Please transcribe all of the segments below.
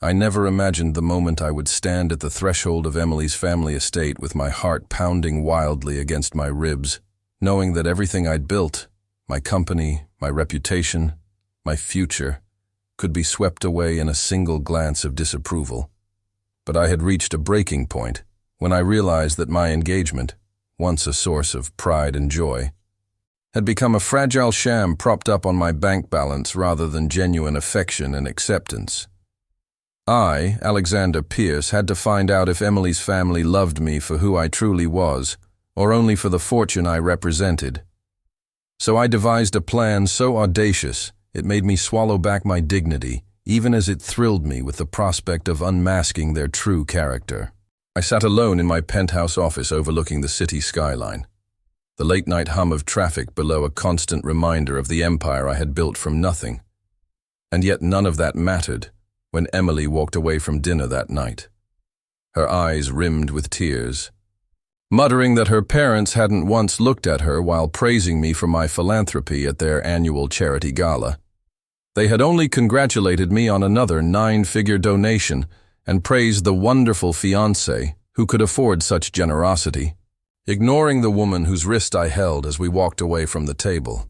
I never imagined the moment I would stand at the threshold of Emily's family estate with my heart pounding wildly against my ribs, knowing that everything I'd built, my company, my reputation, my future, could be swept away in a single glance of disapproval. But I had reached a breaking point when I realized that my engagement, once a source of pride and joy, had become a fragile sham propped up on my bank balance rather than genuine affection and acceptance. I, Alexander Pierce, had to find out if Emily's family loved me for who I truly was, or only for the fortune I represented. So I devised a plan so audacious it made me swallow back my dignity, even as it thrilled me with the prospect of unmasking their true character. I sat alone in my penthouse office overlooking the city skyline, the late-night hum of traffic below a constant reminder of the empire I had built from nothing. And yet none of that mattered when Emily walked away from dinner that night, her eyes rimmed with tears, muttering that her parents hadn't once looked at her while praising me for my philanthropy at their annual charity gala. They had only congratulated me on another 9-figure donation and praised the wonderful fiancée who could afford such generosity, ignoring the woman whose wrist I held as we walked away from the table.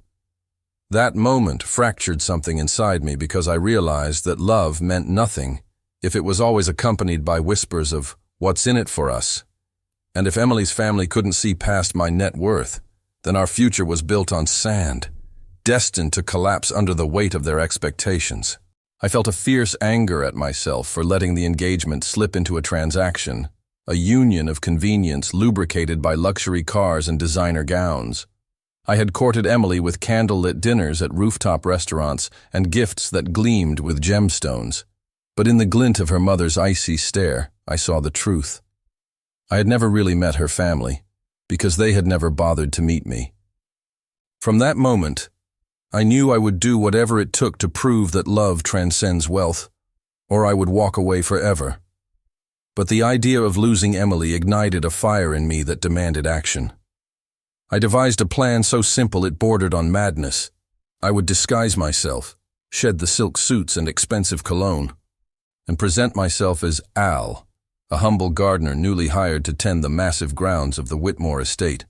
That moment fractured something inside me because I realized that love meant nothing if it was always accompanied by whispers of "what's in it for us?" And if Emily's family couldn't see past my net worth, then our future was built on sand, destined to collapse under the weight of their expectations. I felt a fierce anger at myself for letting the engagement slip into a transaction, a union of convenience lubricated by luxury cars and designer gowns. I had courted Emily with candlelit dinners at rooftop restaurants and gifts that gleamed with gemstones. But in the glint of her mother's icy stare, I saw the truth. I had never really met her family, because they had never bothered to meet me. From that moment, I knew I would do whatever it took to prove that love transcends wealth, or I would walk away forever. But the idea of losing Emily ignited a fire in me that demanded action. I devised a plan so simple it bordered on madness. I would disguise myself, shed the silk suits and expensive cologne, and present myself as Al, a humble gardener newly hired to tend the massive grounds of the Whitmore estate,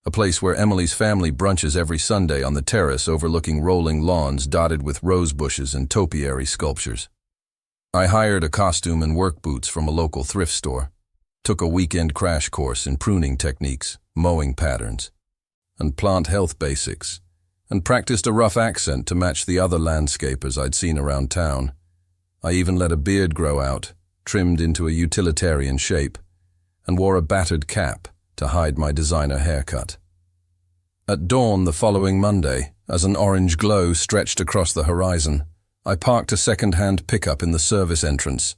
a place where Emily's family brunches every Sunday on the terrace overlooking rolling lawns dotted with rose bushes and topiary sculptures. I hired a costume and work boots from a local thrift store, took a weekend crash course in pruning techniques, mowing patterns, and plant health basics, and practiced a rough accent to match the other landscapers I'd seen around town. I even let a beard grow out, trimmed into a utilitarian shape, and wore a battered cap to hide my designer haircut. At dawn the following Monday, as an orange glow stretched across the horizon, I parked a second-hand pickup in the service entrance,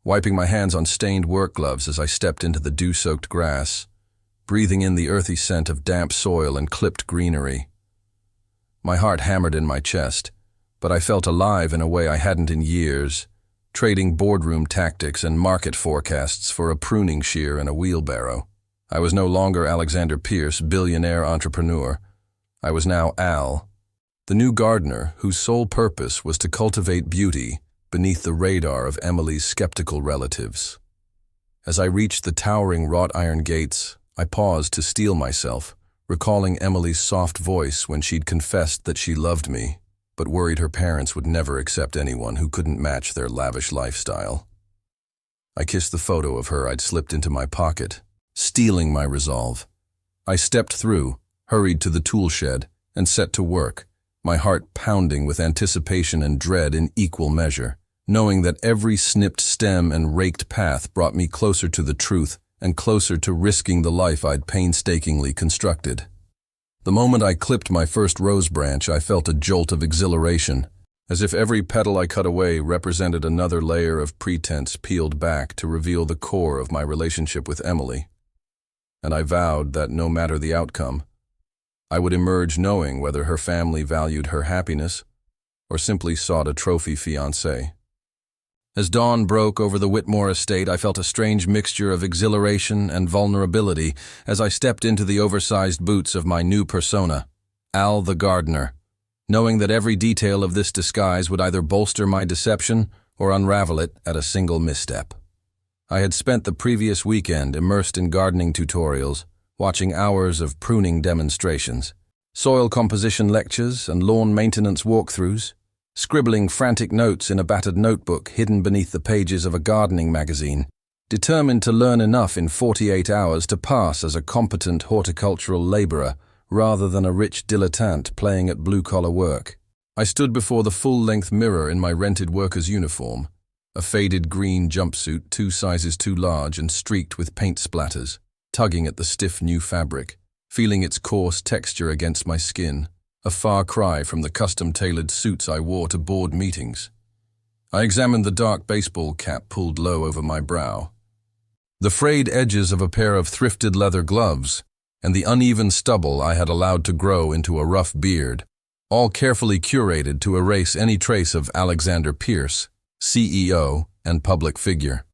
wiping my hands on stained work gloves as I stepped into the dew-soaked grass, breathing in the earthy scent of damp soil and clipped greenery. My heart hammered in my chest, but I felt alive in a way I hadn't in years, trading boardroom tactics and market forecasts for a pruning shear and a wheelbarrow. I was no longer Alexander Pierce, billionaire entrepreneur. I was now Al, the new gardener whose sole purpose was to cultivate beauty beneath the radar of Emily's skeptical relatives. As I reached the towering wrought iron gates, I paused to steel myself, recalling Emily's soft voice when she'd confessed that she loved me, but worried her parents would never accept anyone who couldn't match their lavish lifestyle. I kissed the photo of her I'd slipped into my pocket, steeling my resolve. I stepped through, hurried to the tool shed, and set to work, my heart pounding with anticipation and dread in equal measure, knowing that every snipped stem and raked path brought me closer to the truth and closer to risking the life I'd painstakingly constructed. The moment I clipped my first rose branch, I felt a jolt of exhilaration, as if every petal I cut away represented another layer of pretense peeled back to reveal the core of my relationship with Emily. And I vowed that no matter the outcome, I would emerge knowing whether her family valued her happiness or simply sought a trophy fiancé. As dawn broke over the Whitmore estate, I felt a strange mixture of exhilaration and vulnerability as I stepped into the oversized boots of my new persona, Al the gardener, knowing that every detail of this disguise would either bolster my deception or unravel it at a single misstep. I had spent the previous weekend immersed in gardening tutorials, watching hours of pruning demonstrations, soil composition lectures and lawn maintenance walkthroughs, scribbling frantic notes in a battered notebook hidden beneath the pages of a gardening magazine, determined to learn enough in 48 hours to pass as a competent horticultural laborer rather than a rich dilettante playing at blue-collar work. I stood before the full-length mirror in my rented worker's uniform, a faded green jumpsuit 2 sizes too large and streaked with paint splatters, tugging at the stiff new fabric, feeling its coarse texture against my skin, a far cry from the custom-tailored suits I wore to board meetings. I examined the dark baseball cap pulled low over my brow, the frayed edges of a pair of thrifted leather gloves, and the uneven stubble I had allowed to grow into a rough beard, all carefully curated to erase any trace of Alexander Pierce, CEO and public figure.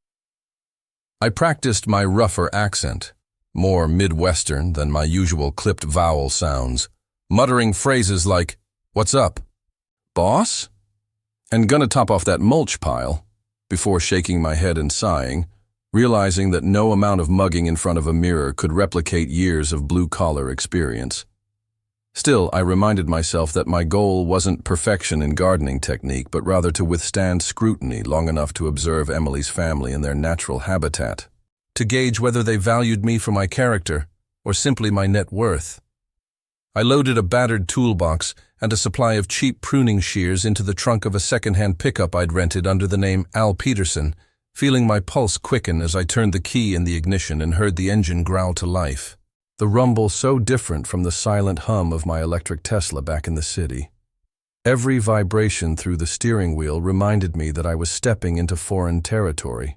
I practiced my rougher accent, more Midwestern than my usual clipped vowel sounds, muttering phrases like, "What's up? Boss?" and "Gonna top off that mulch pile," before shaking my head and sighing, realizing that no amount of mugging in front of a mirror could replicate years of blue-collar experience. Still, I reminded myself that my goal wasn't perfection in gardening technique, but rather to withstand scrutiny long enough to observe Emily's family in their natural habitat, to gauge whether they valued me for my character or simply my net worth. I loaded a battered toolbox and a supply of cheap pruning shears into the trunk of a second-hand pickup I'd rented under the name Al Peterson, feeling my pulse quicken as I turned the key in the ignition and heard the engine growl to life, the rumble so different from the silent hum of my electric Tesla back in the city. Every vibration through the steering wheel reminded me that I was stepping into foreign territory,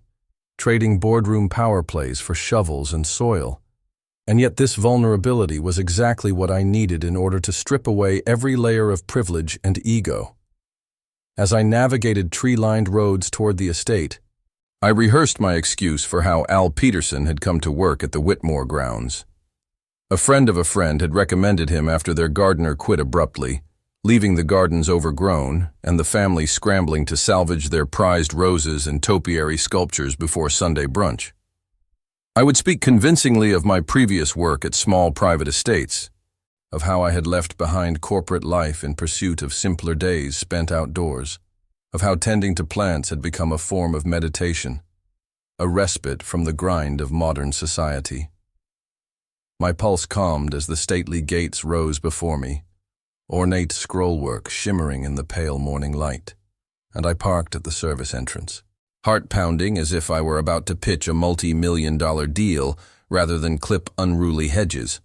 trading boardroom power plays for shovels and soil. And yet this vulnerability was exactly what I needed in order to strip away every layer of privilege and ego. As I navigated tree-lined roads toward the estate, I rehearsed my excuse for how Al Peterson had come to work at the Whitmore grounds. A friend of a friend had recommended him after their gardener quit abruptly, leaving the gardens overgrown and the family scrambling to salvage their prized roses and topiary sculptures before Sunday brunch. I would speak convincingly of my previous work at small private estates, of how I had left behind corporate life in pursuit of simpler days spent outdoors, of how tending to plants had become a form of meditation, a respite from the grind of modern society. My pulse calmed as the stately gates rose before me, ornate scrollwork shimmering in the pale morning light, and I parked at the service entrance, heart pounding as if I were about to pitch a multi-million-dollar deal rather than clip unruly hedges.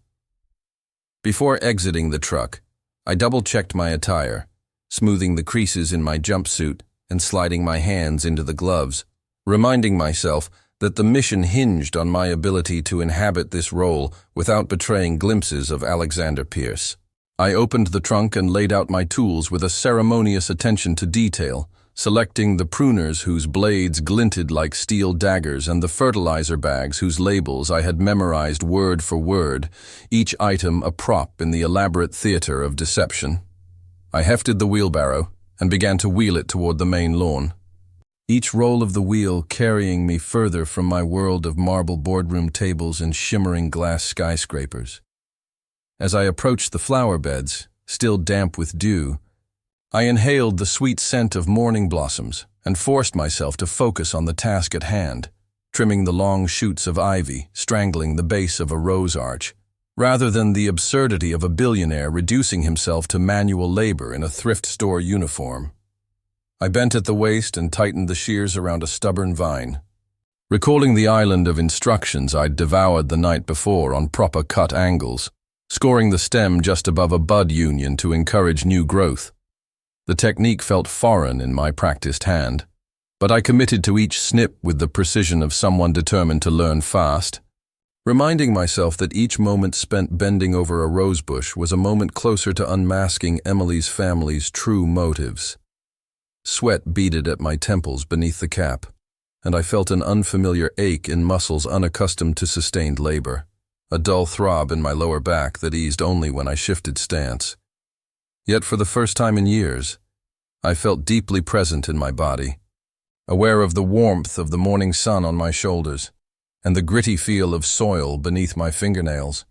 Before exiting the truck, I double-checked my attire, smoothing the creases in my jumpsuit and sliding my hands into the gloves, reminding myself that the mission hinged on my ability to inhabit this role without betraying glimpses of Alexander Pierce. I opened the trunk and laid out my tools with a ceremonious attention to detail, selecting the pruners whose blades glinted like steel daggers and the fertilizer bags whose labels I had memorized word for word, each item a prop in the elaborate theater of deception. I hefted the wheelbarrow and began to wheel it toward the main lawn, each roll of the wheel carrying me further from my world of marble boardroom tables and shimmering glass skyscrapers. As I approached the flower beds, still damp with dew, I inhaled the sweet scent of morning blossoms and forced myself to focus on the task at hand, trimming the long shoots of ivy strangling the base of a rose arch, rather than the absurdity of a billionaire reducing himself to manual labor in a thrift store uniform. I bent at the waist and tightened the shears around a stubborn vine, recalling the island of instructions I'd devoured the night before on proper cut angles, scoring the stem just above a bud union to encourage new growth. The technique felt foreign in my practiced hand, but I committed to each snip with the precision of someone determined to learn fast, reminding myself that each moment spent bending over a rosebush was a moment closer to unmasking Emily's family's true motives. Sweat beaded at my temples beneath the cap, and I felt an unfamiliar ache in muscles unaccustomed to sustained labor, a dull throb in my lower back that eased only when I shifted stance. Yet for the first time in years, I felt deeply present in my body, aware of the warmth of the morning sun on my shoulders and the gritty feel of soil beneath my fingernails.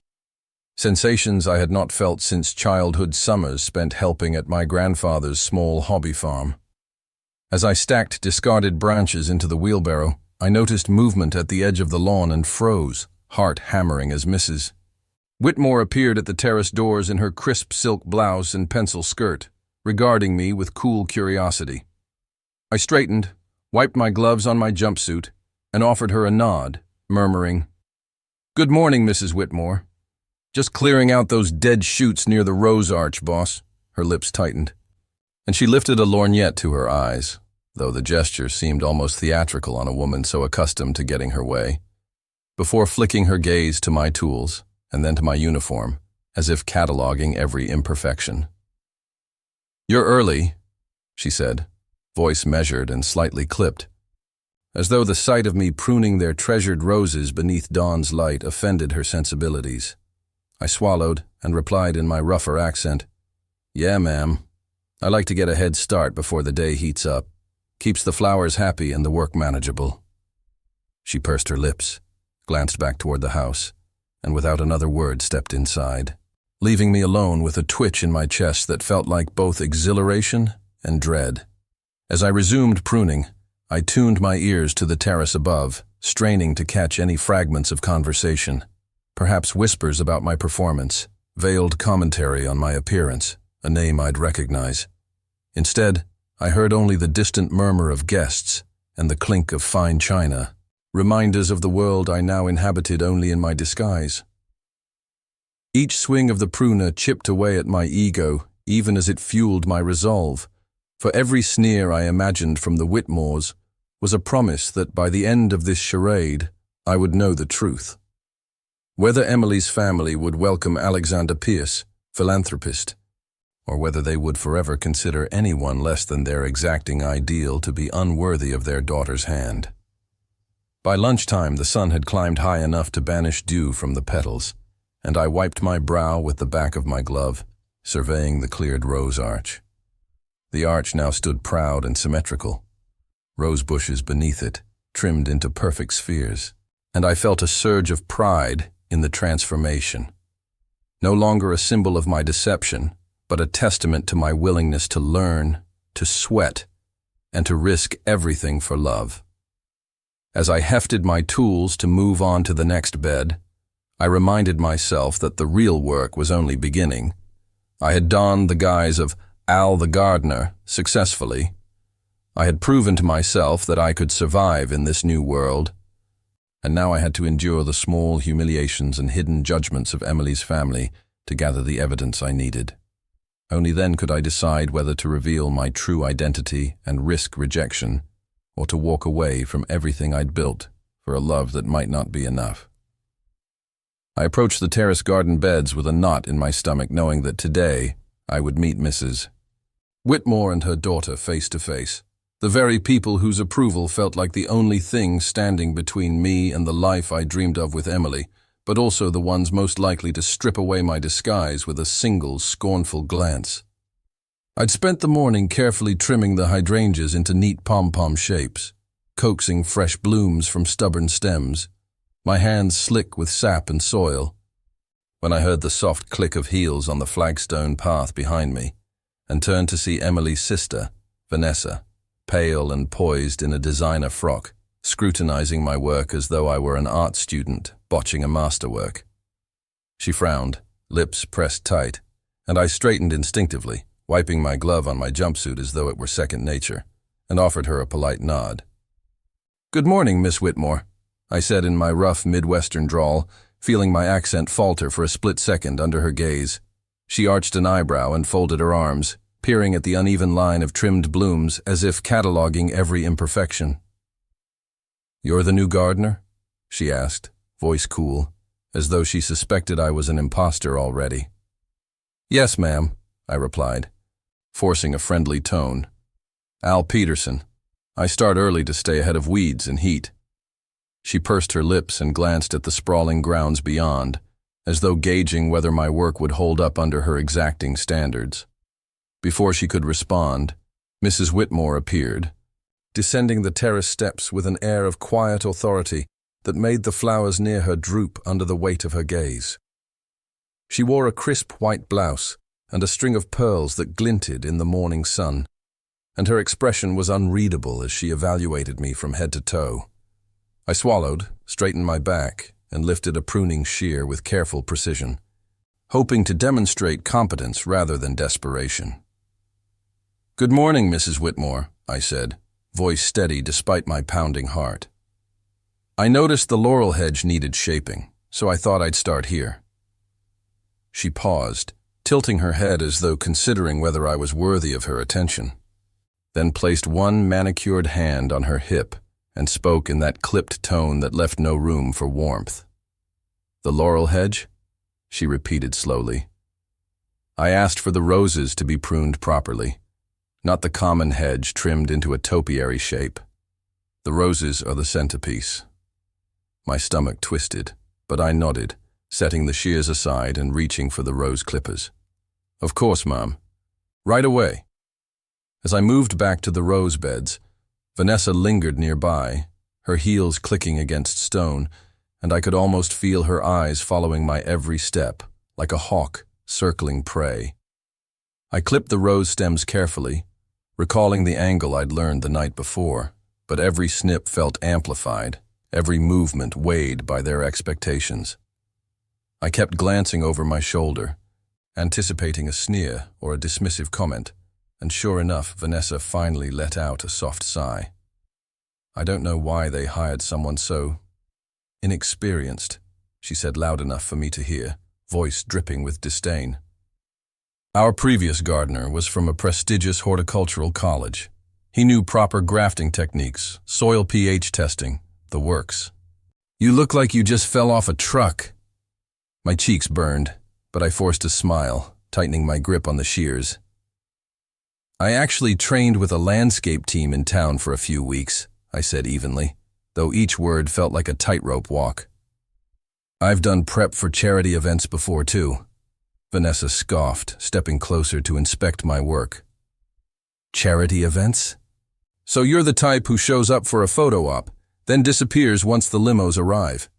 Sensations I had not felt since childhood summers spent helping at my grandfather's small hobby farm. As I stacked discarded branches into the wheelbarrow, I noticed movement at the edge of the lawn and froze, heart hammering as Mrs. Whitmore appeared at the terrace doors in her crisp silk blouse and pencil skirt, regarding me with cool curiosity. I straightened, wiped my gloves on my jumpsuit, and offered her a nod, murmuring, "Good morning, Mrs. Whitmore. Just clearing out those dead shoots near the rose arch, boss." Her lips tightened, and she lifted a lorgnette to her eyes, though the gesture seemed almost theatrical on a woman so accustomed to getting her way, before flicking her gaze to my tools and then to my uniform, as if cataloging every imperfection. "You're early," she said, voice measured and slightly clipped, as though the sight of me pruning their treasured roses beneath dawn's light offended her sensibilities. I swallowed and replied in my rougher accent, "Yeah, ma'am. I like to get a head start before the day heats up. Keeps the flowers happy and the work manageable." She pursed her lips, glanced back toward the house, and without another word stepped inside, leaving me alone with a twitch in my chest that felt like both exhilaration and dread. As I resumed pruning, I tuned my ears to the terrace above, straining to catch any fragments of conversation, perhaps whispers about my performance, veiled commentary on my appearance, a name I'd recognize. Instead, I heard only the distant murmur of guests and the clink of fine china, reminders of the world I now inhabited only in my disguise. Each swing of the pruner chipped away at my ego, even as it fueled my resolve, for every sneer I imagined from the Whitmores was a promise that by the end of this charade, I would know the truth. Whether Emily's family would welcome Alexander Pierce, philanthropist, or whether they would forever consider anyone less than their exacting ideal to be unworthy of their daughter's hand. By lunchtime, the sun had climbed high enough to banish dew from the petals, and I wiped my brow with the back of my glove, surveying the cleared rose arch. The arch now stood proud and symmetrical, rose bushes beneath it, trimmed into perfect spheres, and I felt a surge of pride in the transformation. No longer a symbol of my deception, but a testament to my willingness to learn, to sweat, and to risk everything for love. As I hefted my tools to move on to the next bed, I reminded myself that the real work was only beginning. I had donned the guise of Al the gardener successfully. I had proven to myself that I could survive in this new world, and now I had to endure the small humiliations and hidden judgments of Emily's family to gather the evidence I needed. Only then could I decide whether to reveal my true identity and risk rejection, or to walk away from everything I'd built for a love that might not be enough. I approached the terrace garden beds with a knot in my stomach, knowing that today I would meet Mrs. Whitmore and her daughter face to face, the very people whose approval felt like the only thing standing between me and the life I dreamed of with Emily, but also the ones most likely to strip away my disguise with a single scornful glance. I'd spent the morning carefully trimming the hydrangeas into neat pom-pom shapes, coaxing fresh blooms from stubborn stems, my hands slick with sap and soil, when I heard the soft click of heels on the flagstone path behind me, and turned to see Emily's sister, Vanessa, pale and poised in a designer frock, scrutinizing my work as though I were an art student botching a masterwork. She frowned, lips pressed tight, and I straightened instinctively, wiping my glove on my jumpsuit as though it were second nature, and offered her a polite nod. "Good morning, Miss Whitmore," I said in my rough Midwestern drawl, feeling my accent falter for a split second under her gaze. She arched an eyebrow and folded her arms, peering at the uneven line of trimmed blooms as if cataloging every imperfection. "You're the new gardener?" she asked, voice cool, as though she suspected I was an imposter already. "Yes, ma'am," I replied, forcing a friendly tone. "Al Peterson. I start early to stay ahead of weeds and heat." She pursed her lips and glanced at the sprawling grounds beyond, as though gauging whether my work would hold up under her exacting standards. Before she could respond, Mrs. Whitmore appeared, descending the terrace steps with an air of quiet authority that made the flowers near her droop under the weight of her gaze. She wore a crisp white blouse and a string of pearls that glinted in the morning sun, and her expression was unreadable as she evaluated me from head to toe. I swallowed, straightened my back, and lifted a pruning shear with careful precision, hoping to demonstrate competence rather than desperation. "Good morning, Mrs. Whitmore," I said, voice steady despite my pounding heart. "I noticed the laurel hedge needed shaping, so I thought I'd start here." She paused, tilting her head as though considering whether I was worthy of her attention, then placed one manicured hand on her hip and spoke in that clipped tone that left no room for warmth. "The laurel hedge?" she repeated slowly. "I asked for the roses to be pruned properly, not the common hedge trimmed into a topiary shape. The roses are the centerpiece." My stomach twisted, but I nodded, setting the shears aside and reaching for the rose clippers. "Of course, Mom. Right away." As I moved back to the rose beds, Vanessa lingered nearby, her heels clicking against stone, and I could almost feel her eyes following my every step, like a hawk circling prey. I clipped the rose stems carefully, recalling the angle I'd learned the night before, but every snip felt amplified, every movement weighed by their expectations. I kept glancing over my shoulder, anticipating a sneer or a dismissive comment, and sure enough, Vanessa finally let out a soft sigh. "I don't know why they hired someone so inexperienced," she said loud enough for me to hear, voice dripping with disdain. "Our previous gardener was from a prestigious horticultural college. He knew proper grafting techniques, soil pH testing, the works. You look like you just fell off a truck." My cheeks burned, but I forced a smile, tightening my grip on the shears. "I actually trained with a landscape team in town for a few weeks," I said evenly, though each word felt like a tightrope walk. "I've done prep for charity events before too," Vanessa scoffed, stepping closer to inspect my work. "Charity events? So you're the type who shows up for a photo op, then disappears once the limos arrive?"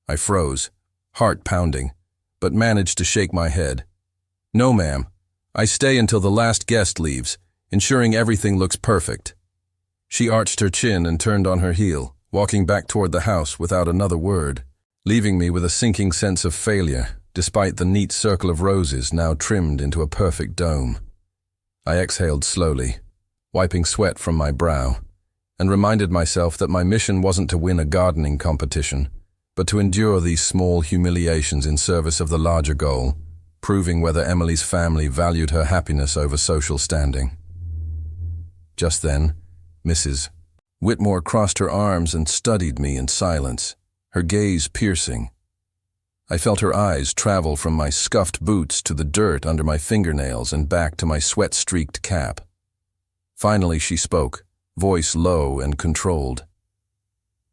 I froze, heart pounding, but managed to shake my head. "No, ma'am. I stay until the last guest leaves, ensuring everything looks perfect." She arched her chin and turned on her heel, walking back toward the house without another word, leaving me with a sinking sense of failure, despite the neat circle of roses now trimmed into a perfect dome. I exhaled slowly, wiping sweat from my brow, and reminded myself that my mission wasn't to win a gardening competition, but to endure these small humiliations in service of the larger goal, proving whether Emily's family valued her happiness over social standing. Just then, Mrs. Whitmore crossed her arms and studied me in silence, her gaze piercing. I felt her eyes travel from my scuffed boots to the dirt under my fingernails and back to my sweat-streaked cap. Finally she spoke, voice low and controlled.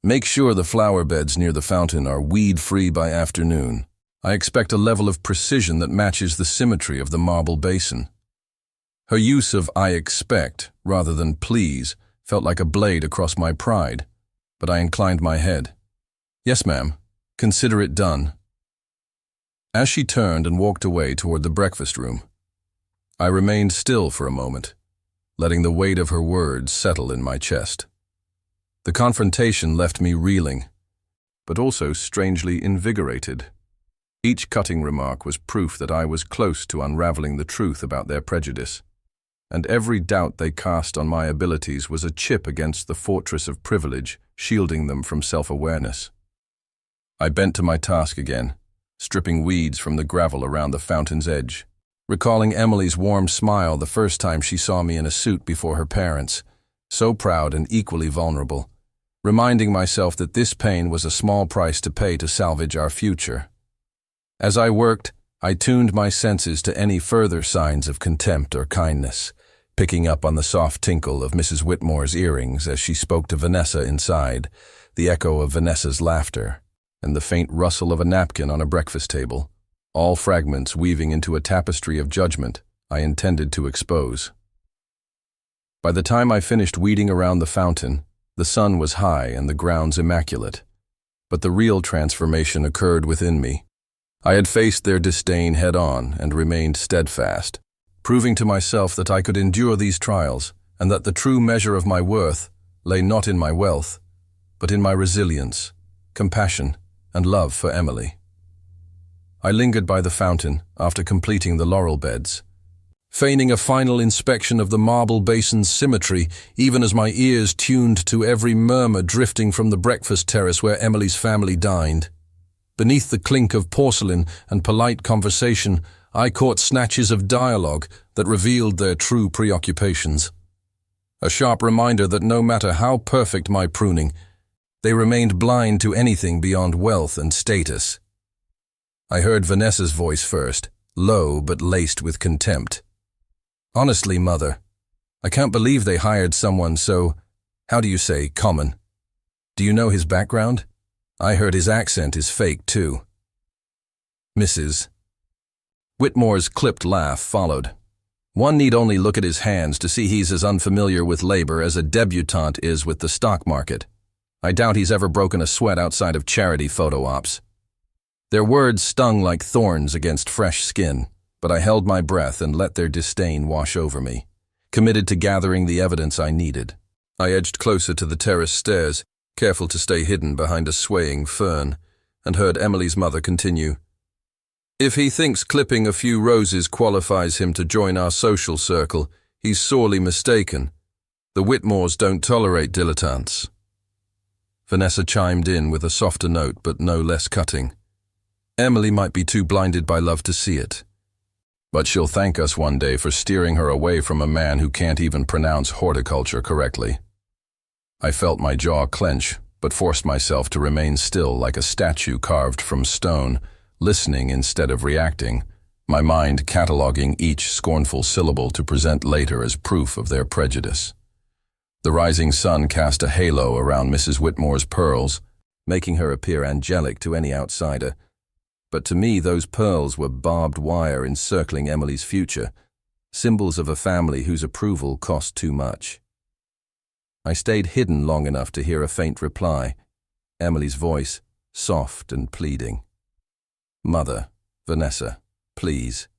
"Make sure the flower beds near the fountain are weed-free by afternoon. I expect a level of precision that matches the symmetry of the marble basin." Her use of "I expect" rather than "please" felt like a blade across my pride, but I inclined my head. "Yes, ma'am. Consider it done." As she turned and walked away toward the breakfast room, I remained still for a moment, letting the weight of her words settle in my chest. The confrontation left me reeling, but also strangely invigorated. Each cutting remark was proof that I was close to unraveling the truth about their prejudice, and every doubt they cast on my abilities was a chip against the fortress of privilege, shielding them from self-awareness. I bent to my task again, stripping weeds from the gravel around the fountain's edge, recalling Emily's warm smile the first time she saw me in a suit before her parents, so proud and equally vulnerable, reminding myself that this pain was a small price to pay to salvage our future. As I worked, I tuned my senses to any further signs of contempt or kindness, picking up on the soft tinkle of Mrs. Whitmore's earrings as she spoke to Vanessa inside, the echo of Vanessa's laughter, and the faint rustle of a napkin on a breakfast table, all fragments weaving into a tapestry of judgment I intended to expose. By the time I finished weeding around the fountain, the sun was high and the grounds immaculate. But the real transformation occurred within me. I had faced their disdain head-on and remained steadfast, proving to myself that I could endure these trials and that the true measure of my worth lay not in my wealth, but in my resilience, compassion, and love for Emily. I lingered by the fountain after completing the laurel beds, feigning a final inspection of the marble basin's symmetry, even as my ears tuned to every murmur drifting from the breakfast terrace where Emily's family dined. Beneath the clink of porcelain and polite conversation, I caught snatches of dialogue that revealed their true preoccupations. A sharp reminder that no matter how perfect my pruning, they remained blind to anything beyond wealth and status. I heard Vanessa's voice first, low but laced with contempt. "Honestly, Mother, I can't believe they hired someone so, how do you say, common. Do you know his background? I heard his accent is fake too." Mrs. Whitmore's clipped laugh followed. "One need only look at his hands to see he's as unfamiliar with labor as a debutante is with the stock market. I doubt he's ever broken a sweat outside of charity photo ops." Their words stung like thorns against fresh skin, but I held my breath and let their disdain wash over me, committed to gathering the evidence I needed. I edged closer to the terrace stairs, careful to stay hidden behind a swaying fern, and heard Emily's mother continue, "If he thinks clipping a few roses qualifies him to join our social circle, he's sorely mistaken. The Whitmores don't tolerate dilettantes." Vanessa chimed in with a softer note but no less cutting. "Emily might be too blinded by love to see it. But she'll thank us one day for steering her away from a man who can't even pronounce horticulture correctly." I felt my jaw clench, but forced myself to remain still like a statue carved from stone, listening instead of reacting, my mind cataloging each scornful syllable to present later as proof of their prejudice. The rising sun cast a halo around Mrs. Whitmore's pearls, making her appear angelic to any outsider. But to me, those pearls were barbed wire encircling Emily's future, symbols of a family whose approval cost too much. I stayed hidden long enough to hear a faint reply, Emily's voice, soft and pleading. "Mother, Vanessa, please.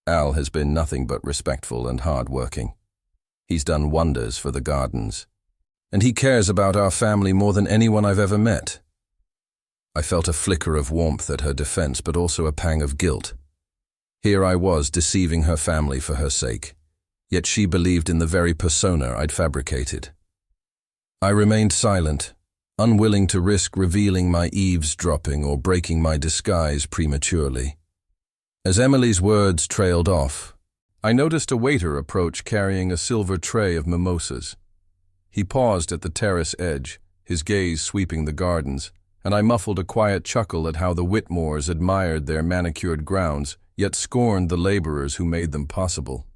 Al has been nothing but respectful and hard-working. He's done wonders for the gardens, and he cares about our family more than anyone I've ever met." I felt a flicker of warmth at her defense, but also a pang of guilt. Here I was deceiving her family for her sake, yet she believed in the very persona I'd fabricated. I remained silent, unwilling to risk revealing my eavesdropping or breaking my disguise prematurely. As Emily's words trailed off, I noticed a waiter approach carrying a silver tray of mimosas. He paused at the terrace edge, his gaze sweeping the gardens, and I muffled a quiet chuckle at how the Whitmores admired their manicured grounds, yet scorned the laborers who made them possible.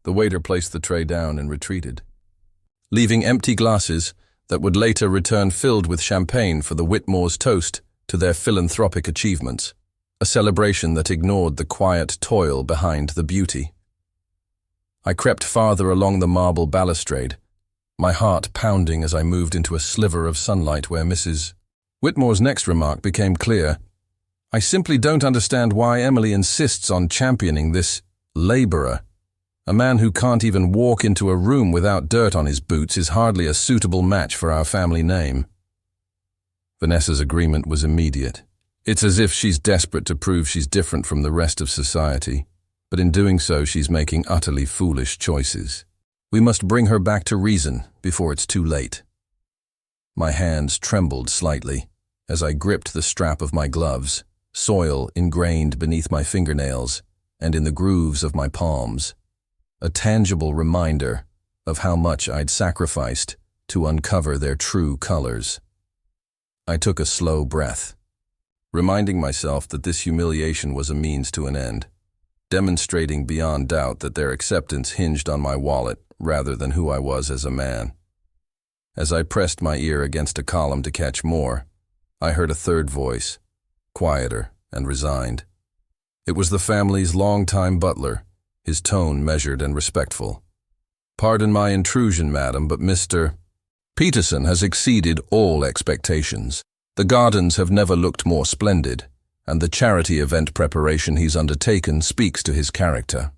The waiter placed the tray down and retreated, leaving empty glasses that would later return filled with champagne for the Whitmores' toast to their philanthropic achievements, a celebration that ignored the quiet toil behind the beauty. I crept farther along the marble balustrade, my heart pounding as I moved into a sliver of sunlight where Mrs. Whitmore's next remark became clear. "I simply don't understand why Emily insists on championing this laborer. A man who can't even walk into a room without dirt on his boots is hardly a suitable match for our family name." Vanessa's agreement was immediate. It's as if she's desperate to prove she's different from the rest of society, but in doing so she's making utterly foolish choices. We must bring her back to reason before it's too late. My hands trembled slightly as I gripped the strap of my gloves, soil ingrained beneath my fingernails and in the grooves of my palms, a tangible reminder of how much I'd sacrificed to uncover their true colors. I took a slow breath, reminding myself that this humiliation was a means to an end, demonstrating beyond doubt that their acceptance hinged on my wallet rather than who I was as a man. As I pressed my ear against a column to catch more, I heard a third voice, quieter and resigned. It was the family's longtime butler, his tone measured and respectful. "Pardon my intrusion, madam, but Mr. Peterson has exceeded all expectations. The gardens have never looked more splendid, and the charity event preparation he's undertaken speaks to his character."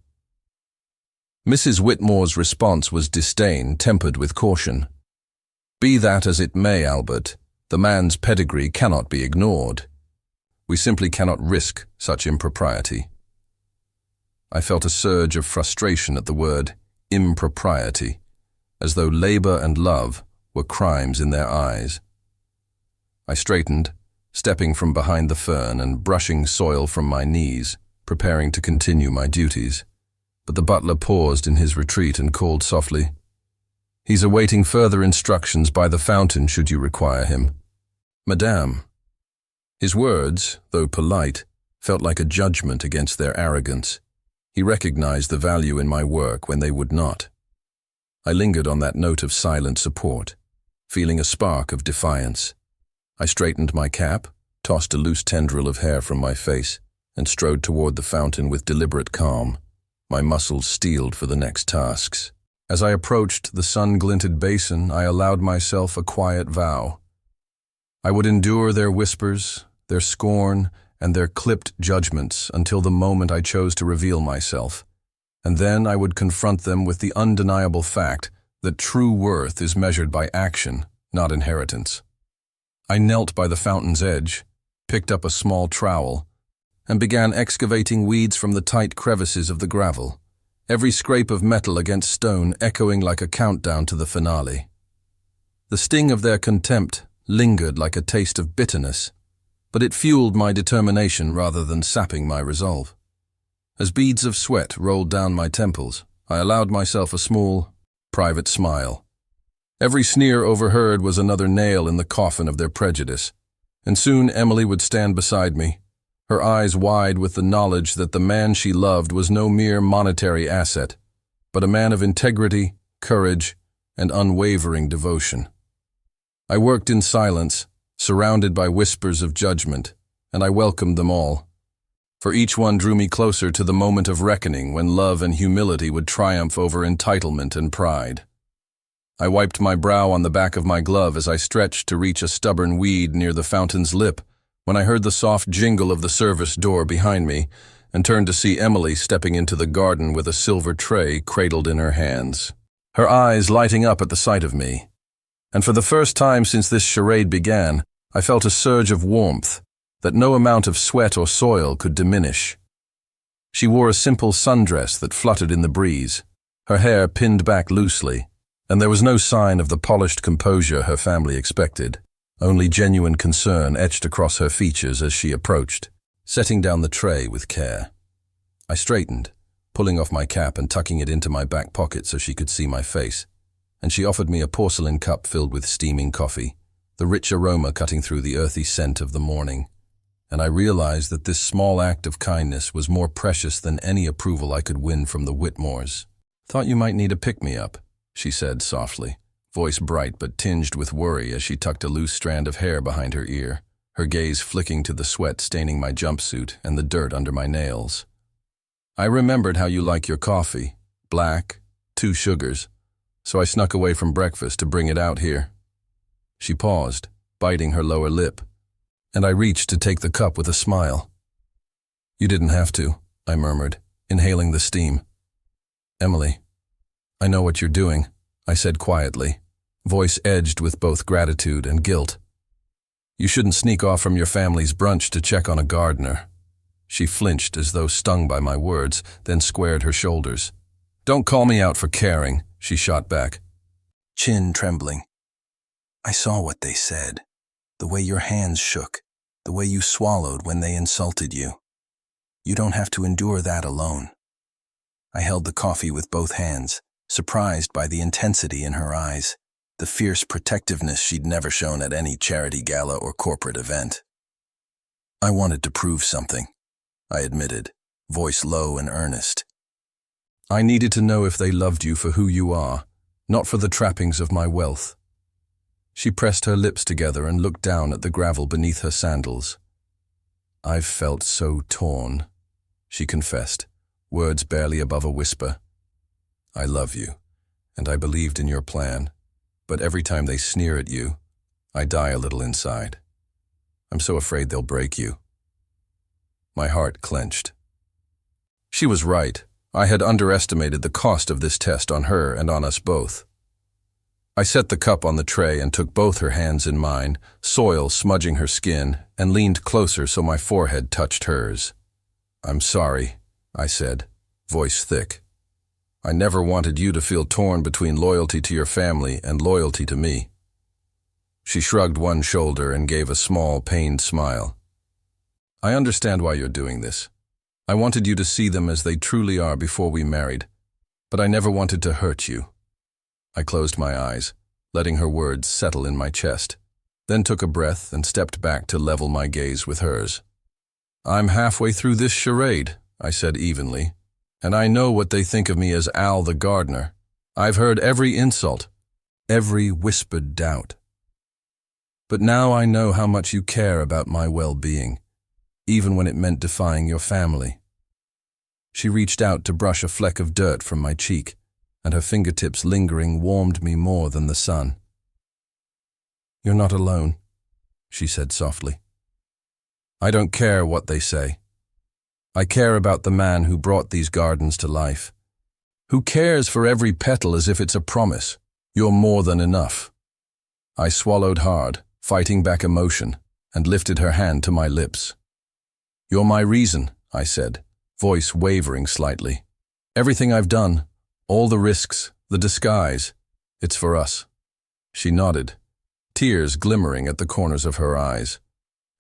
Mrs. Whitmore's response was disdain tempered with caution. "Be that as it may, Albert, the man's pedigree cannot be ignored. We simply cannot risk such impropriety." I felt a surge of frustration at the word impropriety, as though labor and love were crimes in their eyes. I straightened, stepping from behind the fern and brushing soil from my knees, preparing to continue my duties. But the butler paused in his retreat and called softly, "He's awaiting further instructions by the fountain should you require him." "Madame." His words, though polite, felt like a judgment against their arrogance. He recognized the value in my work when they would not. I lingered on that note of silent support, feeling a spark of defiance. I straightened my cap, tossed a loose tendril of hair from my face, and strode toward the fountain with deliberate calm, my muscles steeled for the next tasks. As I approached the sun-glinted basin, I allowed myself a quiet vow. I would endure their whispers, their scorn, and their clipped judgments until the moment I chose to reveal myself, and then I would confront them with the undeniable fact that true worth is measured by action, not inheritance. I knelt by the fountain's edge, picked up a small trowel, and began excavating weeds from the tight crevices of the gravel, every scrape of metal against stone echoing like a countdown to the finale. The sting of their contempt lingered like a taste of bitterness, but it fueled my determination rather than sapping my resolve. As beads of sweat rolled down my temples, I allowed myself a small, private smile. Every sneer overheard was another nail in the coffin of their prejudice, and soon Emily would stand beside me, her eyes wide with the knowledge that the man she loved was no mere monetary asset, but a man of integrity, courage, and unwavering devotion. I worked in silence, surrounded by whispers of judgment, and I welcomed them all, for each one drew me closer to the moment of reckoning when love and humility would triumph over entitlement and pride. I wiped my brow on the back of my glove as I stretched to reach a stubborn weed near the fountain's lip, when I heard the soft jingle of the service door behind me and turned to see Emily stepping into the garden with a silver tray cradled in her hands, her eyes lighting up at the sight of me. And for the first time since this charade began, I felt a surge of warmth that no amount of sweat or soil could diminish. She wore a simple sundress that fluttered in the breeze, her hair pinned back loosely, and there was no sign of the polished composure her family expected. Only genuine concern etched across her features as she approached, setting down the tray with care. I straightened, pulling off my cap and tucking it into my back pocket so she could see my face, and she offered me a porcelain cup filled with steaming coffee, the rich aroma cutting through the earthy scent of the morning. And I realized that this small act of kindness was more precious than any approval I could win from the Whitmores. "Thought you might need a pick-me-up," she said softly, voice bright but tinged with worry as she tucked a loose strand of hair behind her ear, her gaze flicking to the sweat staining my jumpsuit and the dirt under my nails. "I remembered how you like your coffee, black, 2 sugars, so I snuck away from breakfast to bring it out here." She paused, biting her lower lip, and I reached to take the cup with a smile. "You didn't have to," I murmured, inhaling the steam. "Emily, I know what you're doing," I said quietly, voice edged with both gratitude and guilt. "You shouldn't sneak off from your family's brunch to check on a gardener." She flinched as though stung by my words, then squared her shoulders. "Don't call me out for caring," she shot back, chin trembling. "I saw what they said, the way your hands shook, the way you swallowed when they insulted you. You don't have to endure that alone." I held the coffee with both hands, surprised by the intensity in her eyes, the fierce protectiveness she'd never shown at any charity gala or corporate event. "I wanted to prove something," I admitted, voice low and earnest. "I needed to know if they loved you for who you are, not for the trappings of my wealth." She pressed her lips together and looked down at the gravel beneath her sandals. "I've felt so torn," she confessed, words barely above a whisper. "I love you, and I believed in your plan. But every time they sneer at you, I die a little inside. I'm so afraid they'll break you." My heart clenched. She was right. I had underestimated the cost of this test on her and on us both. I set the cup on the tray and took both her hands in mine, soil smudging her skin, and leaned closer so my forehead touched hers. "I'm sorry," I said, voice thick. "I never wanted you to feel torn between loyalty to your family and loyalty to me." She shrugged one shoulder and gave a small, pained smile. "I understand why you're doing this. I wanted you to see them as they truly are before we married, but I never wanted to hurt you." I closed my eyes, letting her words settle in my chest, then took a breath and stepped back to level my gaze with hers. "I'm halfway through this charade," I said evenly, "and I know what they think of me as Al the gardener. I've heard every insult, every whispered doubt. But now I know how much you care about my well-being, even when it meant defying your family." She reached out to brush a fleck of dirt from my cheek, and her fingertips lingering warmed me more than the sun. "You're not alone," she said softly. "I don't care what they say. I care about the man who brought these gardens to life, who cares for every petal as if it's a promise. You're more than enough." I swallowed hard, fighting back emotion, and lifted her hand to my lips. "You're my reason," I said, voice wavering slightly. "Everything I've done, all the risks, the disguise, it's for us." She nodded, tears glimmering at the corners of her eyes,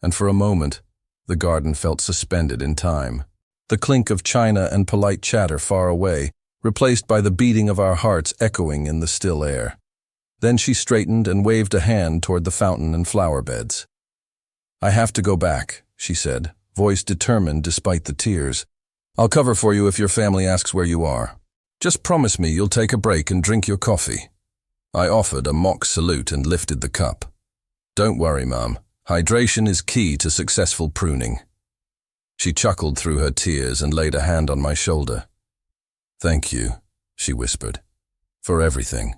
and for a moment, the garden felt suspended in time. The clink of china and polite chatter far away, replaced by the beating of our hearts echoing in the still air. Then she straightened and waved a hand toward the fountain and flower beds. "I have to go back," she said, voice determined despite the tears. "I'll cover for you if your family asks where you are. Just promise me you'll take a break and drink your coffee." I offered a mock salute and lifted the cup. "Don't worry, Mum. Hydration is key to successful pruning." She chuckled through her tears and laid a hand on my shoulder. "Thank you," she whispered, "for everything."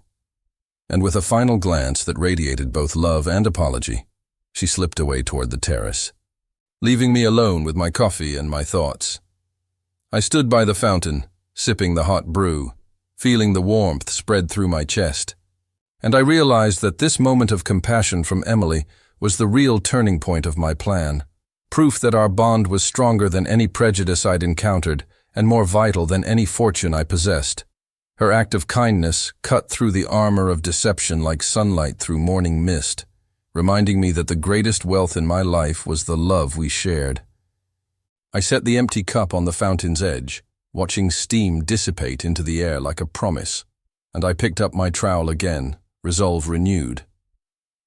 And with a final glance that radiated both love and apology, she slipped away toward the terrace, leaving me alone with my coffee and my thoughts. I stood by the fountain, sipping the hot brew, feeling the warmth spread through my chest. And I realized that this moment of compassion from Emily was the real turning point of my plan, proof that our bond was stronger than any prejudice I'd encountered and more vital than any fortune I possessed. Her act of kindness cut through the armor of deception like sunlight through morning mist, reminding me that the greatest wealth in my life was the love we shared. I set the empty cup on the fountain's edge, watching steam dissipate into the air like a promise, and I picked up my trowel again, resolve renewed.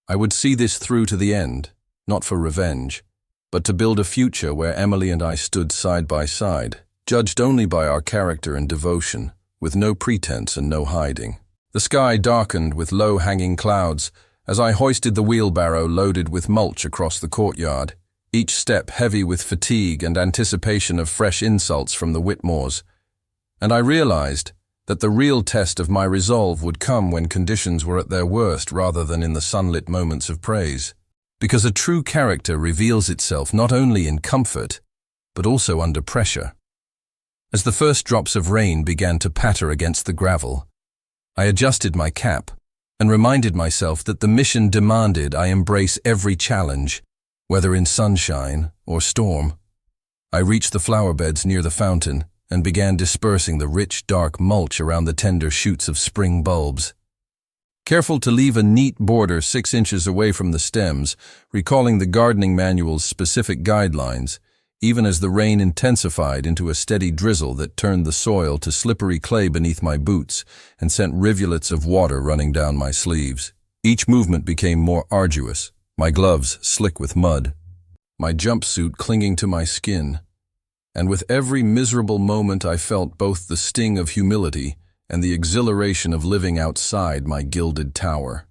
I would see this through to the end, not for revenge, but to build a future where Emily and I stood side by side, judged only by our character and devotion, with no pretense and no hiding. The sky darkened with low-hanging clouds as I hoisted the wheelbarrow loaded with mulch across the courtyard, each step heavy with fatigue and anticipation of fresh insults from the Whitmores. And I realized that the real test of my resolve would come when conditions were at their worst rather than in the sunlit moments of praise. Because a true character reveals itself not only in comfort, but also under pressure. As the first drops of rain began to patter against the gravel, I adjusted my cap and reminded myself that the mission demanded I embrace every challenge, whether in sunshine or storm. I reached the flower beds near the fountain and began dispersing the rich, dark mulch around the tender shoots of spring bulbs. Careful to leave a neat border 6 inches away from the stems, recalling the gardening manual's specific guidelines, even as the rain intensified into a steady drizzle that turned the soil to slippery clay beneath my boots and sent rivulets of water running down my sleeves. Each movement became more arduous, my gloves slick with mud, my jumpsuit clinging to my skin, and with every miserable moment I felt both the sting of humility and the exhilaration of living outside my gilded tower.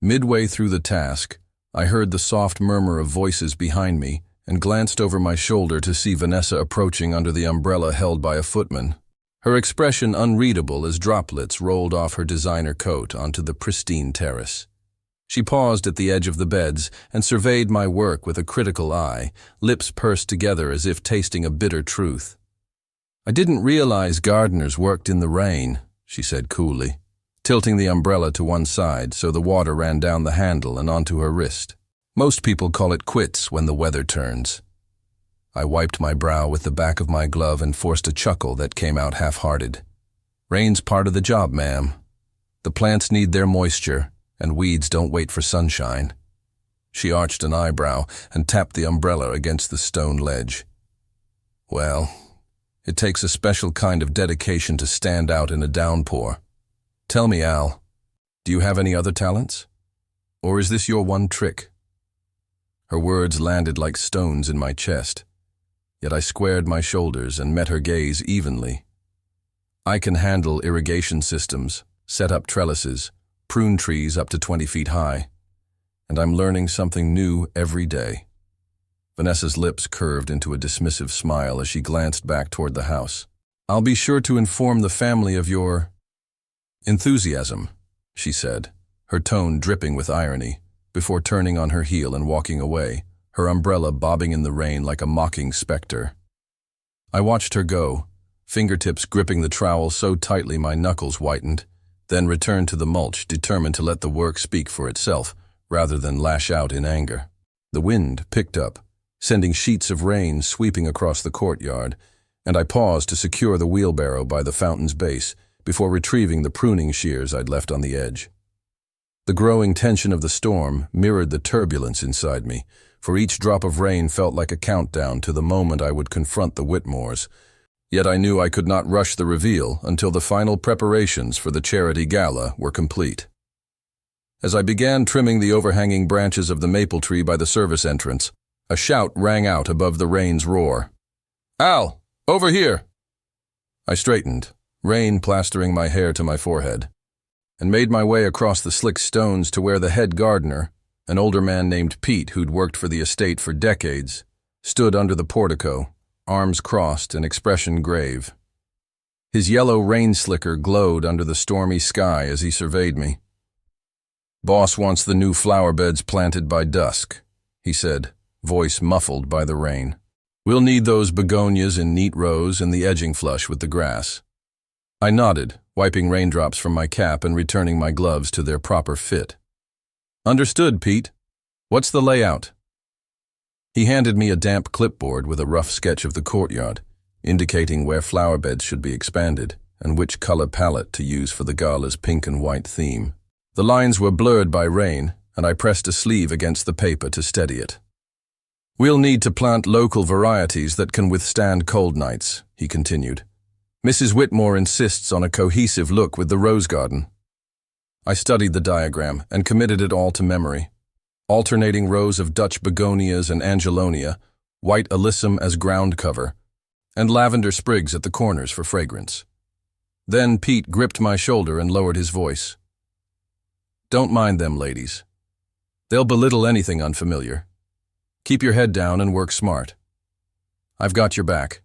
Midway through the task, I heard the soft murmur of voices behind me and glanced over my shoulder to see Vanessa approaching under the umbrella held by a footman. her expression unreadable as droplets rolled off her designer coat onto the pristine terrace. She paused at the edge of the beds and surveyed my work with a critical eye, lips pursed together as if tasting a bitter truth. "I didn't realize gardeners worked in the rain," she said coolly, tilting the umbrella to one side so the water ran down the handle and onto her wrist. "Most people call it quits when the weather turns." I wiped my brow with the back of my glove and forced a chuckle that came out half-hearted. "Rain's part of the job, ma'am. The plants need their moisture, and weeds don't wait for sunshine." She arched an eyebrow and tapped the umbrella against the stone ledge. "Well, it takes a special kind of dedication to stand out in a downpour. Tell me, Al, do you have any other talents? Or is this your one trick?" Her words landed like stones in my chest, yet I squared my shoulders and met her gaze evenly. "I can handle irrigation systems, set up trellises, prune trees up to 20 feet high, and I'm learning something new every day." Vanessa's lips curved into a dismissive smile as she glanced back toward the house. "I'll be sure to inform the family of your enthusiasm," she said, her tone dripping with irony, before turning on her heel and walking away, her umbrella bobbing in the rain like a mocking specter. I watched her go, fingertips gripping the trowel so tightly my knuckles whitened, then returned to the mulch, determined to let the work speak for itself, rather than lash out in anger. The wind picked up, sending sheets of rain sweeping across the courtyard, and I paused to secure the wheelbarrow by the fountain's base before retrieving the pruning shears I'd left on the edge. The growing tension of the storm mirrored the turbulence inside me, for each drop of rain felt like a countdown to the moment I would confront the Whitmores. Yet I knew I could not rush the reveal until the final preparations for the charity gala were complete. As I began trimming the overhanging branches of the maple tree by the service entrance, a shout rang out above the rain's roar. "Al, over here!" I straightened, rain plastering my hair to my forehead, and made my way across the slick stones to where the head gardener, an older man named Pete who'd worked for the estate for decades, stood under the portico, arms crossed and expression grave. His yellow rain slicker glowed under the stormy sky as he surveyed me. "Boss wants the new flower beds planted by dusk," he said, voice muffled by the rain. "We'll need those begonias in neat rows and the edging flush with the grass." I nodded, wiping raindrops from my cap and returning my gloves to their proper fit. "Understood, Pete. What's the layout?" He handed me a damp clipboard with a rough sketch of the courtyard, indicating where flower beds should be expanded and which color palette to use for the gala's pink and white theme. The lines were blurred by rain, and I pressed a sleeve against the paper to steady it. "We'll need to plant local varieties that can withstand cold nights," he continued. "Mrs. Whitmore insists on a cohesive look with the rose garden." I studied the diagram and committed it all to memory. Alternating rows of Dutch begonias and angelonia, white alyssum as ground cover, and lavender sprigs at the corners for fragrance. Then Pete gripped my shoulder and lowered his voice. "Don't mind them, ladies. They'll belittle anything unfamiliar. Keep your head down and work smart. I've got your back."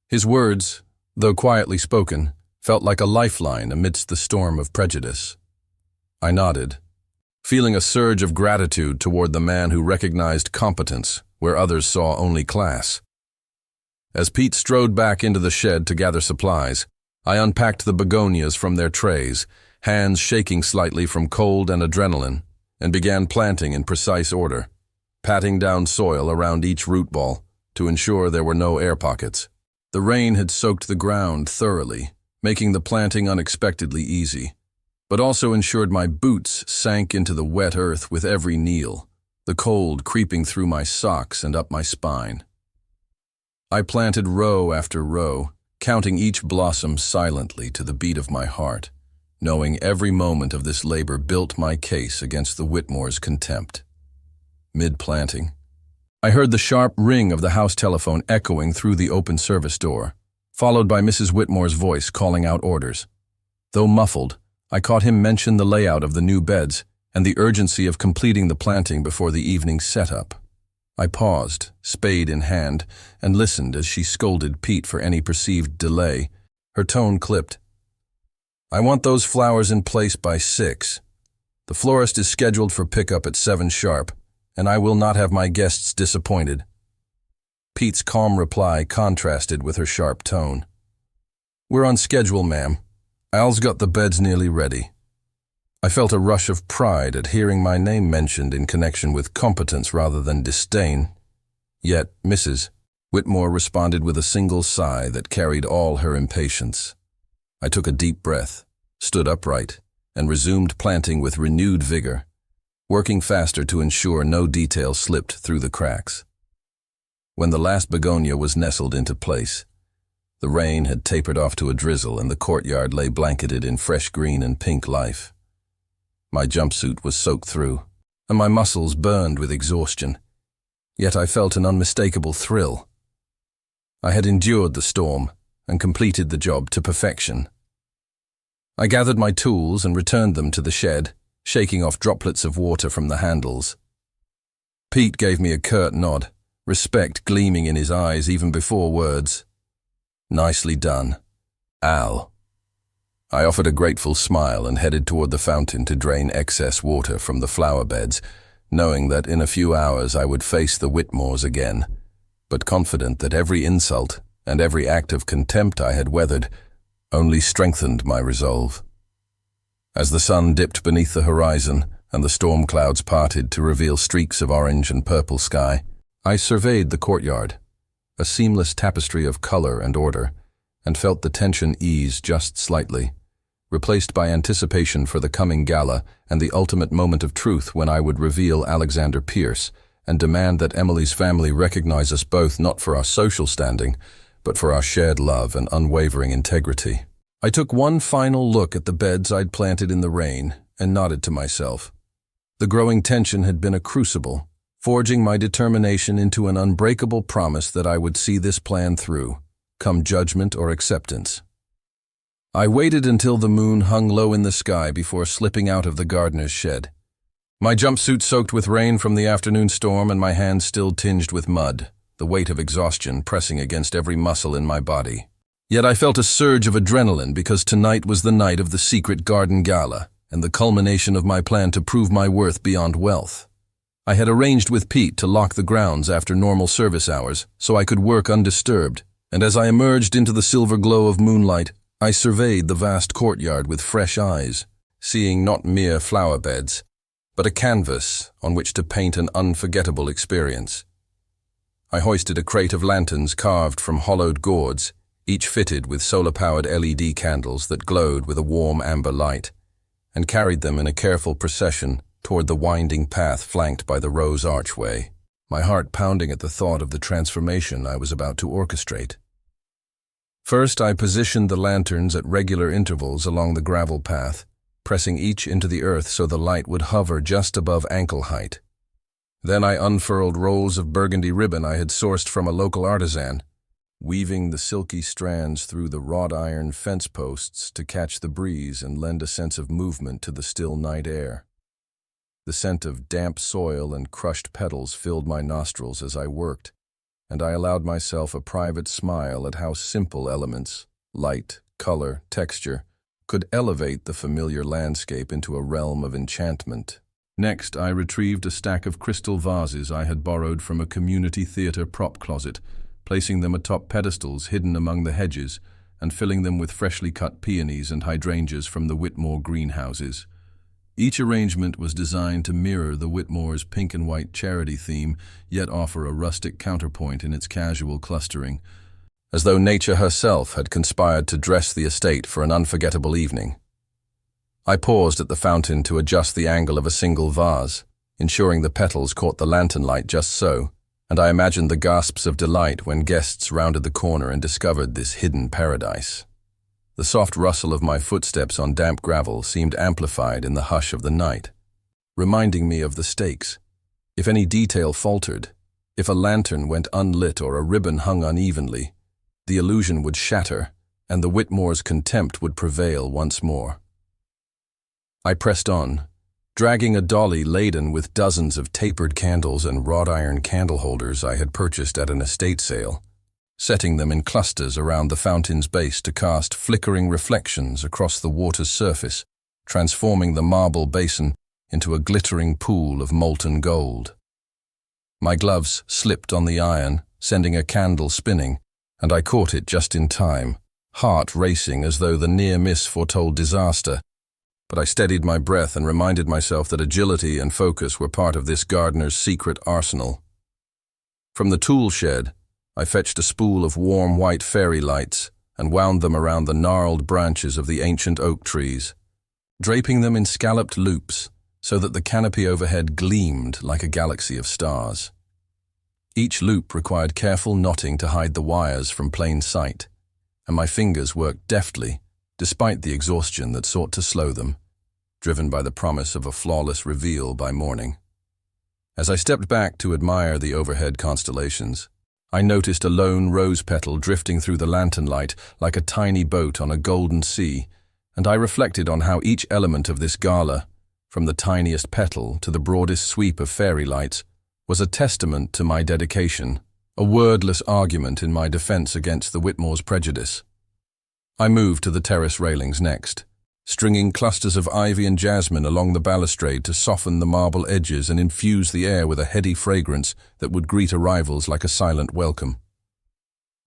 His words, though quietly spoken, felt like a lifeline amidst the storm of prejudice. I nodded, feeling a surge of gratitude toward the man who recognized competence where others saw only class. As Pete strode back into the shed to gather supplies, I unpacked the begonias from their trays, hands shaking slightly from cold and adrenaline, and began planting in precise order, patting down soil around each root ball to ensure there were no air pockets. The rain had soaked the ground thoroughly, making the planting unexpectedly easy, but also ensured my boots sank into the wet earth with every kneel, the cold creeping through my socks and up my spine. I planted row after row, counting each blossom silently to the beat of my heart, knowing every moment of this labor built my case against the Whitmore's contempt. Mid-planting, I heard the sharp ring of the house telephone echoing through the open service door, followed by Mrs. Whitmore's voice calling out orders. Though muffled, I caught him mention the layout of the new beds and the urgency of completing the planting before the evening's setup. I paused, spade in hand, and listened as she scolded Pete for any perceived delay, Her tone clipped. "I want those flowers in place by 6. The florist is scheduled for pickup at 7 sharp, and I will not have my guests disappointed." Pete's calm reply contrasted with her sharp tone. "We're on schedule, ma'am. Al's got the beds nearly ready." I felt a rush of pride at hearing my name mentioned in connection with competence rather than disdain. Yet, Mrs. Whitmore responded with a single sigh that carried all her impatience. I took a deep breath, stood upright, and resumed planting with renewed vigor, working faster to ensure no detail slipped through the cracks. When the last begonia was nestled into place, the rain had tapered off to a drizzle and the courtyard lay blanketed in fresh green and pink life. My jumpsuit was soaked through, and my muscles burned with exhaustion, yet I felt an unmistakable thrill. I had endured the storm and completed the job to perfection. I gathered my tools and returned them to the shed, shaking off droplets of water from the handles. Pete gave me a curt nod, respect gleaming in his eyes even before words. "Nicely done, Al." I offered a grateful smile and headed toward the fountain to drain excess water from the flower beds, knowing that in a few hours I would face the Whitmores again, but confident that every insult and every act of contempt I had weathered only strengthened my resolve. As the sun dipped beneath the horizon and the storm clouds parted to reveal streaks of orange and purple sky, I surveyed the courtyard, a seamless tapestry of color and order, and felt the tension ease just slightly, replaced by anticipation for the coming gala and the ultimate moment of truth when I would reveal Alexander Pierce and demand that Emily's family recognize us both not for our social standing, but for our shared love and unwavering integrity. I took one final look at the beds I'd planted in the rain and nodded to myself. The growing tension had been a crucible, forging my determination into an unbreakable promise that I would see this plan through, come judgment or acceptance. I waited until the moon hung low in the sky before slipping out of the gardener's shed. My jumpsuit soaked with rain from the afternoon storm and my hands still tinged with mud, the weight of exhaustion pressing against every muscle in my body. Yet I felt a surge of adrenaline because tonight was the night of the secret garden gala and the culmination of my plan to prove my worth beyond wealth. I had arranged with Pete to lock the grounds after normal service hours so I could work undisturbed, and as I emerged into the silver glow of moonlight, I surveyed the vast courtyard with fresh eyes, seeing not mere flower beds, but a canvas on which to paint an unforgettable experience. I hoisted a crate of lanterns carved from hollowed gourds, each fitted with solar-powered LED candles that glowed with a warm amber light, and carried them in a careful procession toward the winding path flanked by the rose archway, my heart pounding at the thought of the transformation I was about to orchestrate. First, I positioned the lanterns at regular intervals along the gravel path, pressing each into the earth so the light would hover just above ankle height. Then I unfurled rolls of burgundy ribbon I had sourced from a local artisan, weaving the silky strands through the wrought iron fence posts to catch the breeze and lend a sense of movement to the still night air. The scent of damp soil and crushed petals filled my nostrils as I worked, and I allowed myself a private smile at how simple elements, light, color, texture, could elevate the familiar landscape into a realm of enchantment. Next, I retrieved a stack of crystal vases I had borrowed from a community theater prop closet, placing them atop pedestals hidden among the hedges and filling them with freshly cut peonies and hydrangeas from the Whitmore greenhouses. Each arrangement was designed to mirror the Whitmore's pink and white charity theme, yet offer a rustic counterpoint in its casual clustering, as though nature herself had conspired to dress the estate for an unforgettable evening. I paused at the fountain to adjust the angle of a single vase, ensuring the petals caught the lantern light just so, and I imagined the gasps of delight when guests rounded the corner and discovered this hidden paradise. The soft rustle of my footsteps on damp gravel seemed amplified in the hush of the night, reminding me of the stakes. If any detail faltered, if a lantern went unlit or a ribbon hung unevenly, the illusion would shatter and the Whitmore's contempt would prevail once more. I pressed on, dragging a dolly laden with dozens of tapered candles and wrought iron candle holders I had purchased at an estate sale, setting them in clusters around the fountain's base to cast flickering reflections across the water's surface, transforming the marble basin into a glittering pool of molten gold. My gloves slipped on the iron, sending a candle spinning, and I caught it just in time, heart racing as though the near miss foretold disaster. But I steadied my breath and reminded myself that agility and focus were part of this gardener's secret arsenal. From the tool shed, I fetched a spool of warm white fairy lights and wound them around the gnarled branches of the ancient oak trees, draping them in scalloped loops so that the canopy overhead gleamed like a galaxy of stars. Each loop required careful knotting to hide the wires from plain sight, and my fingers worked deftly, despite the exhaustion that sought to slow them, driven by the promise of a flawless reveal by morning. As I stepped back to admire the overhead constellations, I noticed a lone rose petal drifting through the lantern light like a tiny boat on a golden sea, and I reflected on how each element of this gala, from the tiniest petal to the broadest sweep of fairy lights, was a testament to my dedication, a wordless argument in my defense against the Whitmore's prejudice. I moved to the terrace railings next, stringing clusters of ivy and jasmine along the balustrade to soften the marble edges and infuse the air with a heady fragrance that would greet arrivals like a silent welcome.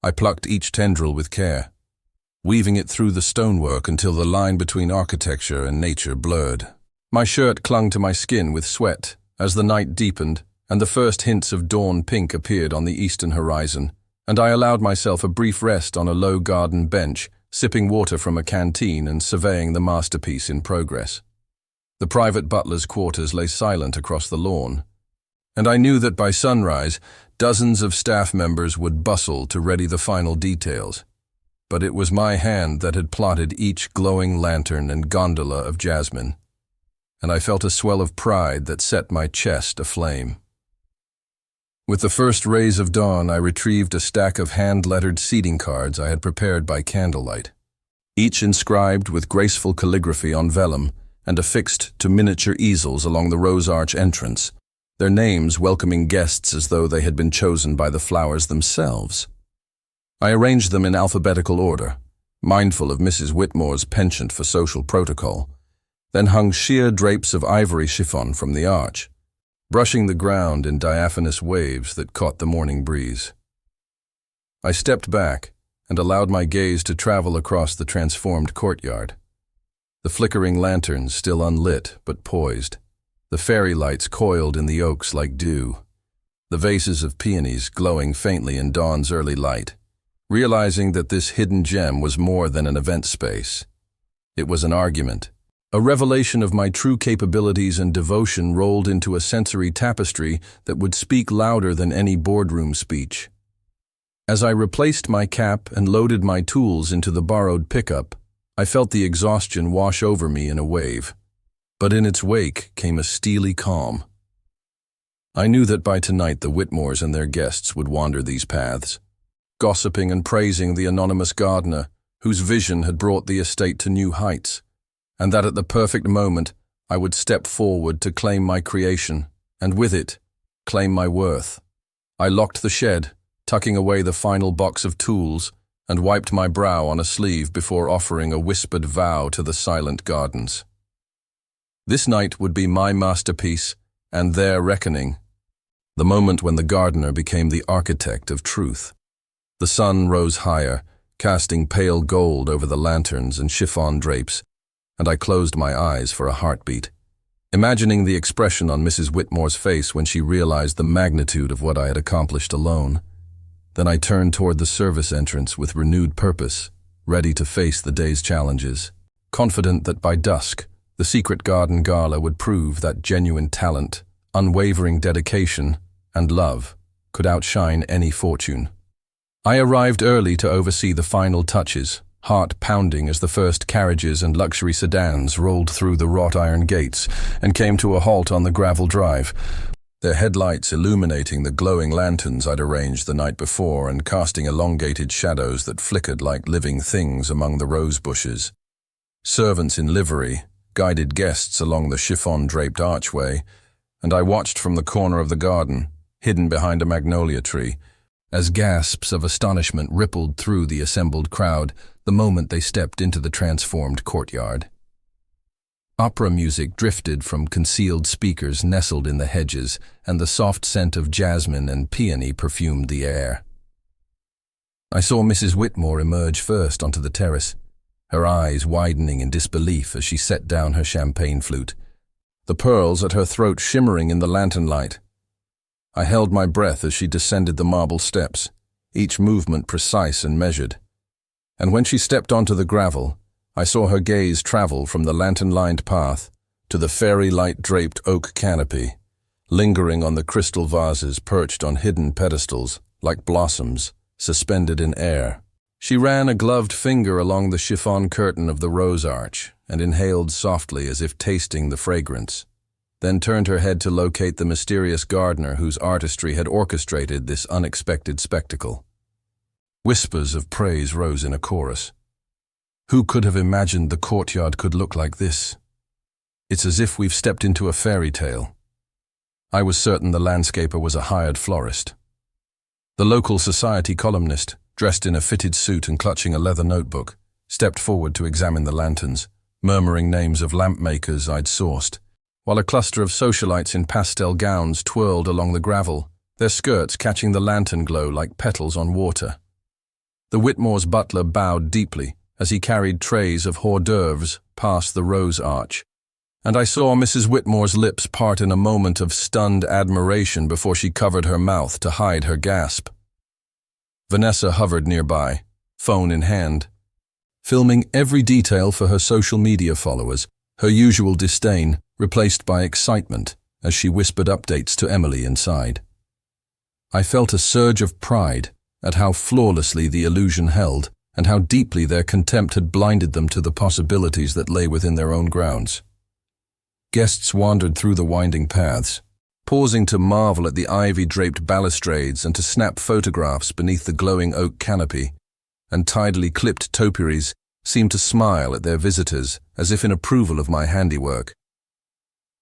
I plucked each tendril with care, weaving it through the stonework until the line between architecture and nature blurred. My shirt clung to my skin with sweat as the night deepened and the first hints of dawn pink appeared on the eastern horizon, and I allowed myself a brief rest on a low garden bench, sipping water from a canteen and surveying the masterpiece in progress. The private butler's quarters lay silent across the lawn, and I knew that by sunrise, dozens of staff members would bustle to ready the final details. But it was my hand that had plotted each glowing lantern and gondola of jasmine, and I felt a swell of pride that set my chest aflame. With the first rays of dawn, I retrieved a stack of hand-lettered seating cards I had prepared by candlelight, each inscribed with graceful calligraphy on vellum and affixed to miniature easels along the Rose Arch entrance, their names welcoming guests as though they had been chosen by the flowers themselves. I arranged them in alphabetical order, mindful of Mrs. Whitmore's penchant for social protocol, then hung sheer drapes of ivory chiffon from the arch, brushing the ground in diaphanous waves that caught the morning breeze. I stepped back and allowed my gaze to travel across the transformed courtyard. The flickering lanterns still unlit but poised, the fairy lights coiled in the oaks like dew, the vases of peonies glowing faintly in dawn's early light. Realizing that this hidden gem was more than an event space. It was an argument, a revelation of my true capabilities and devotion rolled into a sensory tapestry that would speak louder than any boardroom speech. As I replaced my cap and loaded my tools into the borrowed pickup, I felt the exhaustion wash over me in a wave, but in its wake came a steely calm. I knew that by tonight the Whitmores and their guests would wander these paths, gossiping and praising the anonymous gardener whose vision had brought the estate to new heights, and that at the perfect moment I would step forward to claim my creation, and with it, claim my worth. I locked the shed, tucking away the final box of tools, and wiped my brow on a sleeve before offering a whispered vow to the silent gardens. This night would be my masterpiece and their reckoning, the moment when the gardener became the architect of truth. The sun rose higher, casting pale gold over the lanterns and chiffon drapes, and I closed my eyes for a heartbeat, imagining the expression on Mrs. Whitmore's face when she realized the magnitude of what I had accomplished alone. Then I turned toward the service entrance with renewed purpose, ready to face the day's challenges, confident that by dusk, the secret garden gala would prove that genuine talent, unwavering dedication, and love could outshine any fortune. I arrived early to oversee the final touches, heart pounding as the first carriages and luxury sedans rolled through the wrought iron gates and came to a halt on the gravel drive, their headlights illuminating the glowing lanterns I'd arranged the night before and casting elongated shadows that flickered like living things among the rose bushes. Servants in livery guided guests along the chiffon-draped archway, and I watched from the corner of the garden, hidden behind a magnolia tree, as gasps of astonishment rippled through the assembled crowd the moment they stepped into the transformed courtyard. Opera music drifted from concealed speakers nestled in the hedges, and the soft scent of jasmine and peony perfumed the air. I saw Mrs. Whitmore emerge first onto the terrace, her eyes widening in disbelief as she set down her champagne flute, the pearls at her throat shimmering in the lantern light. I held my breath as she descended the marble steps, each movement precise and measured. And when she stepped onto the gravel, I saw her gaze travel from the lantern-lined path to the fairy light-draped oak canopy, lingering on the crystal vases perched on hidden pedestals like blossoms suspended in air. She ran a gloved finger along the chiffon curtain of the rose arch and inhaled softly as if tasting the fragrance, then turned her head to locate the mysterious gardener whose artistry had orchestrated this unexpected spectacle. Whispers of praise rose in a chorus. Who could have imagined the courtyard could look like this? It's as if we've stepped into a fairy tale. I was certain the landscaper was a hired florist. The local society columnist, dressed in a fitted suit and clutching a leather notebook, stepped forward to examine the lanterns, murmuring names of lamp makers I'd sourced, while a cluster of socialites in pastel gowns twirled along the gravel, their skirts catching the lantern glow like petals on water. The Whitmore's butler bowed deeply as he carried trays of hors d'oeuvres past the rose arch, and I saw Mrs. Whitmore's lips part in a moment of stunned admiration before she covered her mouth to hide her gasp. Vanessa hovered nearby, phone in hand, filming every detail for her social media followers, her usual disdain replaced by excitement as she whispered updates to Emily inside. I felt a surge of pride at how flawlessly the illusion held and how deeply their contempt had blinded them to the possibilities that lay within their own grounds. Guests wandered through the winding paths, pausing to marvel at the ivy-draped balustrades and to snap photographs beneath the glowing oak canopy, and tidally clipped topiaries seemed to smile at their visitors as if in approval of my handiwork.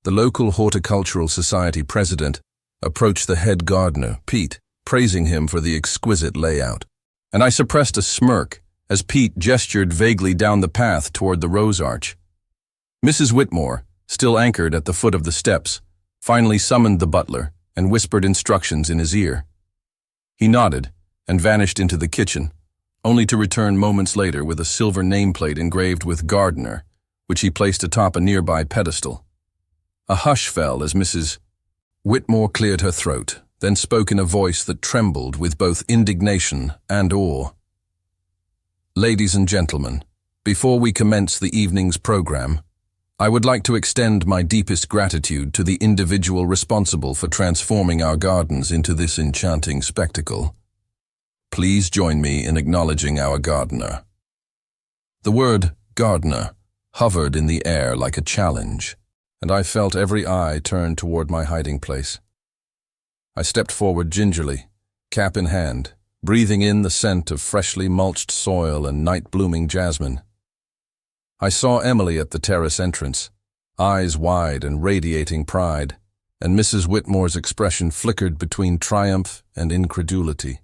The local horticultural society president approached the head gardener, Pete, praising him for the exquisite layout, and I suppressed a smirk as Pete gestured vaguely down the path toward the rose arch. Mrs. Whitmore, still anchored at the foot of the steps, finally summoned the butler and whispered instructions in his ear. He nodded and vanished into the kitchen, only to return moments later with a silver nameplate engraved with Gardener, which he placed atop a nearby pedestal. A hush fell as Mrs. Whitmore cleared her throat, then spoke in a voice that trembled with both indignation and awe. Ladies and gentlemen, before we commence the evening's program, I would like to extend my deepest gratitude to the individual responsible for transforming our gardens into this enchanting spectacle. Please join me in acknowledging our gardener. The word gardener hovered in the air like a challenge, and I felt every eye turn toward my hiding place. I stepped forward gingerly, cap in hand, breathing in the scent of freshly mulched soil and night-blooming jasmine. I saw Emily at the terrace entrance, eyes wide and radiating pride, and Mrs. Whitmore's expression flickered between triumph and incredulity.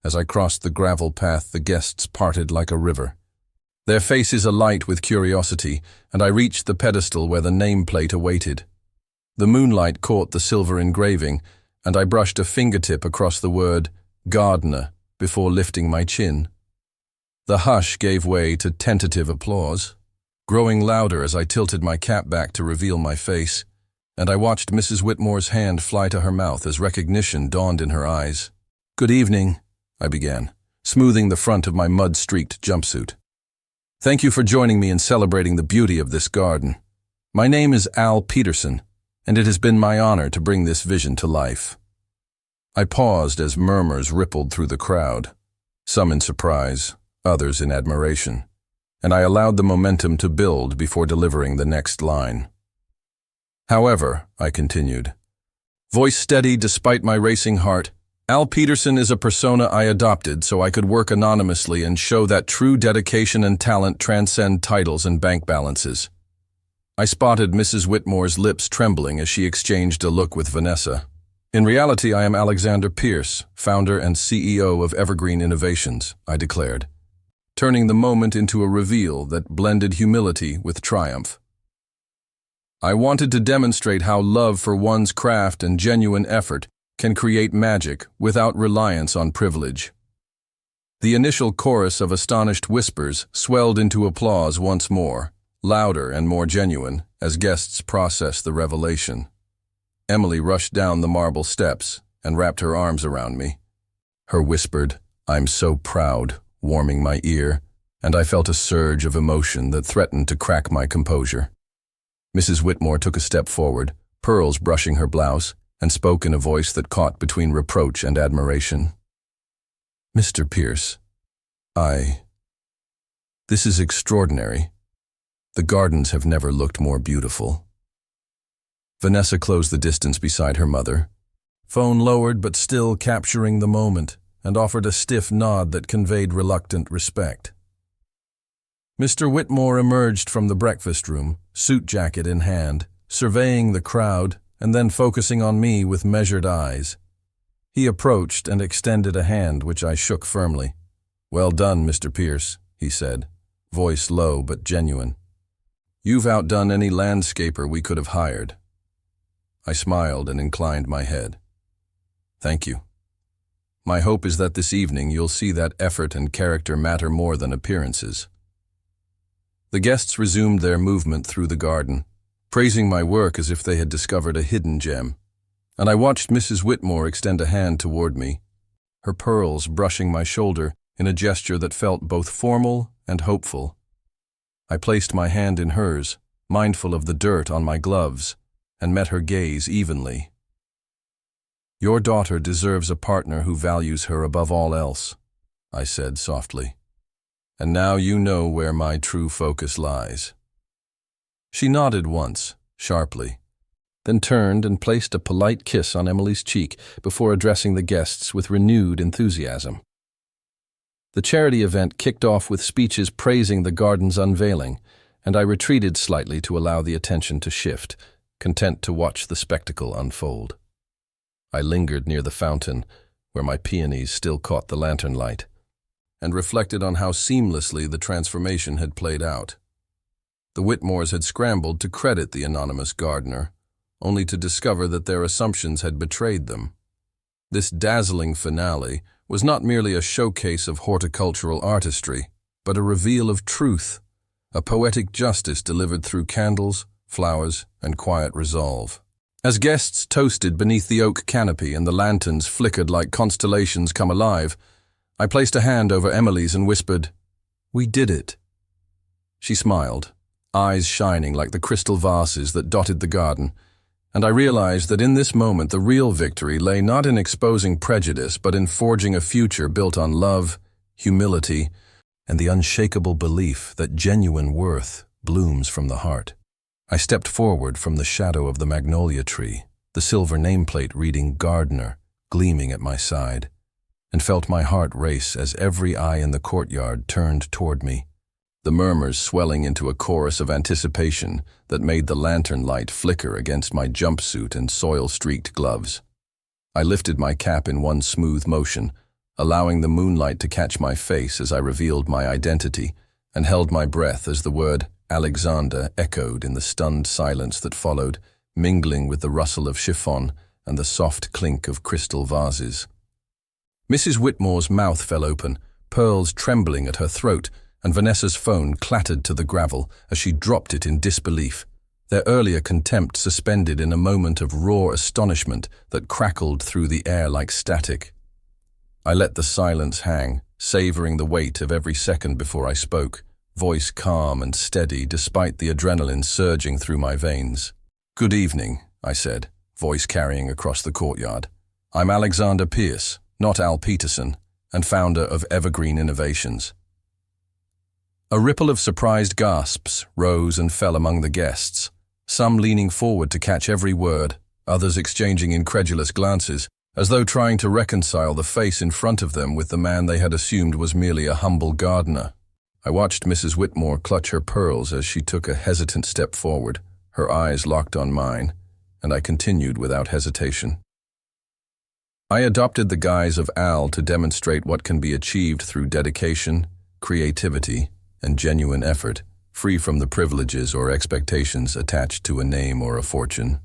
As I crossed the gravel path, the guests parted like a river, their faces alight with curiosity, and I reached the pedestal where the nameplate awaited. The moonlight caught the silver engraving, and I brushed a fingertip across the word Gardener before lifting my chin. The hush gave way to tentative applause, growing louder as I tilted my cap back to reveal my face, and I watched Mrs. Whitmore's hand fly to her mouth as recognition dawned in her eyes. "Good evening," I began, smoothing the front of my mud-streaked jumpsuit. "Thank you for joining me in celebrating the beauty of this garden. My name is Al Peterson, and it has been my honor to bring this vision to life." I paused as murmurs rippled through the crowd, some in surprise, others in admiration, and I allowed the momentum to build before delivering the next line. "However," I continued, voice steady despite my racing heart, "Al Peterson is a persona I adopted so I could work anonymously and show that true dedication and talent transcend titles and bank balances." I spotted Mrs. Whitmore's lips trembling as she exchanged a look with Vanessa. In reality, I am Alexander Pierce, founder and CEO of Evergreen Innovations, I declared, turning the moment into a reveal that blended humility with triumph. I wanted to demonstrate how love for one's craft and genuine effort can create magic without reliance on privilege. The initial chorus of astonished whispers swelled into applause once more, louder and more genuine, as guests processed the revelation. Emily rushed down the marble steps and wrapped her arms around me. Her whispered, "I'm so proud," warming my ear, and I felt a surge of emotion that threatened to crack my composure. Mrs. Whitmore took a step forward, pearls brushing her blouse, and spoke in a voice that caught between reproach and admiration. "Mr. Pierce, this is extraordinary. The gardens have never looked more beautiful." Vanessa closed the distance beside her mother, phone lowered but still capturing the moment, and offered a stiff nod that conveyed reluctant respect. Mr. Whitmore emerged from the breakfast room, suit jacket in hand, surveying the crowd and then focusing on me with measured eyes. He approached and extended a hand which I shook firmly. "Well done, Mr. Pierce," he said, voice low but genuine. "You've outdone any landscaper we could have hired." I smiled and inclined my head. "Thank you. My hope is that this evening you'll see that effort and character matter more than appearances." The guests resumed their movement through the garden, praising my work as if they had discovered a hidden gem, and I watched Mrs. Whitmore extend a hand toward me, her pearls brushing my shoulder in a gesture that felt both formal and hopeful. I placed my hand in hers, mindful of the dirt on my gloves, and met her gaze evenly. "Your daughter deserves a partner who values her above all else," I said softly. "And now you know where my true focus lies." She nodded once, sharply, then turned and placed a polite kiss on Emily's cheek before addressing the guests with renewed enthusiasm. The charity event kicked off with speeches praising the garden's unveiling, and I retreated slightly to allow the attention to shift, content to watch the spectacle unfold. I lingered near the fountain, where my peonies still caught the lantern light, and reflected on how seamlessly the transformation had played out. The Whitmores had scrambled to credit the anonymous gardener, only to discover that their assumptions had betrayed them. This dazzling finale was not merely a showcase of horticultural artistry, but a reveal of truth, a poetic justice delivered through candles, flowers, and quiet resolve. As guests toasted beneath the oak canopy and the lanterns flickered like constellations come alive, I placed a hand over Emily's and whispered, "We did it." She smiled, eyes shining like the crystal vases that dotted the garden, and I realized that in this moment the real victory lay not in exposing prejudice but in forging a future built on love, humility, and the unshakable belief that genuine worth blooms from the heart. I stepped forward from the shadow of the magnolia tree, the silver nameplate reading Gardener gleaming at my side, and felt my heart race as every eye in the courtyard turned toward me, the murmurs swelling into a chorus of anticipation that made the lantern light flicker against my jumpsuit and soil-streaked gloves. I lifted my cap in one smooth motion, allowing the moonlight to catch my face as I revealed my identity, and held my breath as the word Alexander echoed in the stunned silence that followed, mingling with the rustle of chiffon and the soft clink of crystal vases. Mrs. Whitmore's mouth fell open, pearls trembling at her throat, and Vanessa's phone clattered to the gravel as she dropped it in disbelief, their earlier contempt suspended in a moment of raw astonishment that crackled through the air like static. I let the silence hang, savoring the weight of every second before I spoke, voice calm and steady despite the adrenaline surging through my veins. "Good evening," I said, voice carrying across the courtyard. "I'm Alexander Pierce, not Al Peterson, and founder of Evergreen Innovations." A ripple of surprised gasps rose and fell among the guests, some leaning forward to catch every word, others exchanging incredulous glances, as though trying to reconcile the face in front of them with the man they had assumed was merely a humble gardener. I watched Mrs. Whitmore clutch her pearls as she took a hesitant step forward, her eyes locked on mine, and I continued without hesitation. I adopted the guise of Al to demonstrate what can be achieved through dedication, creativity, and genuine effort, free from the privileges or expectations attached to a name or a fortune.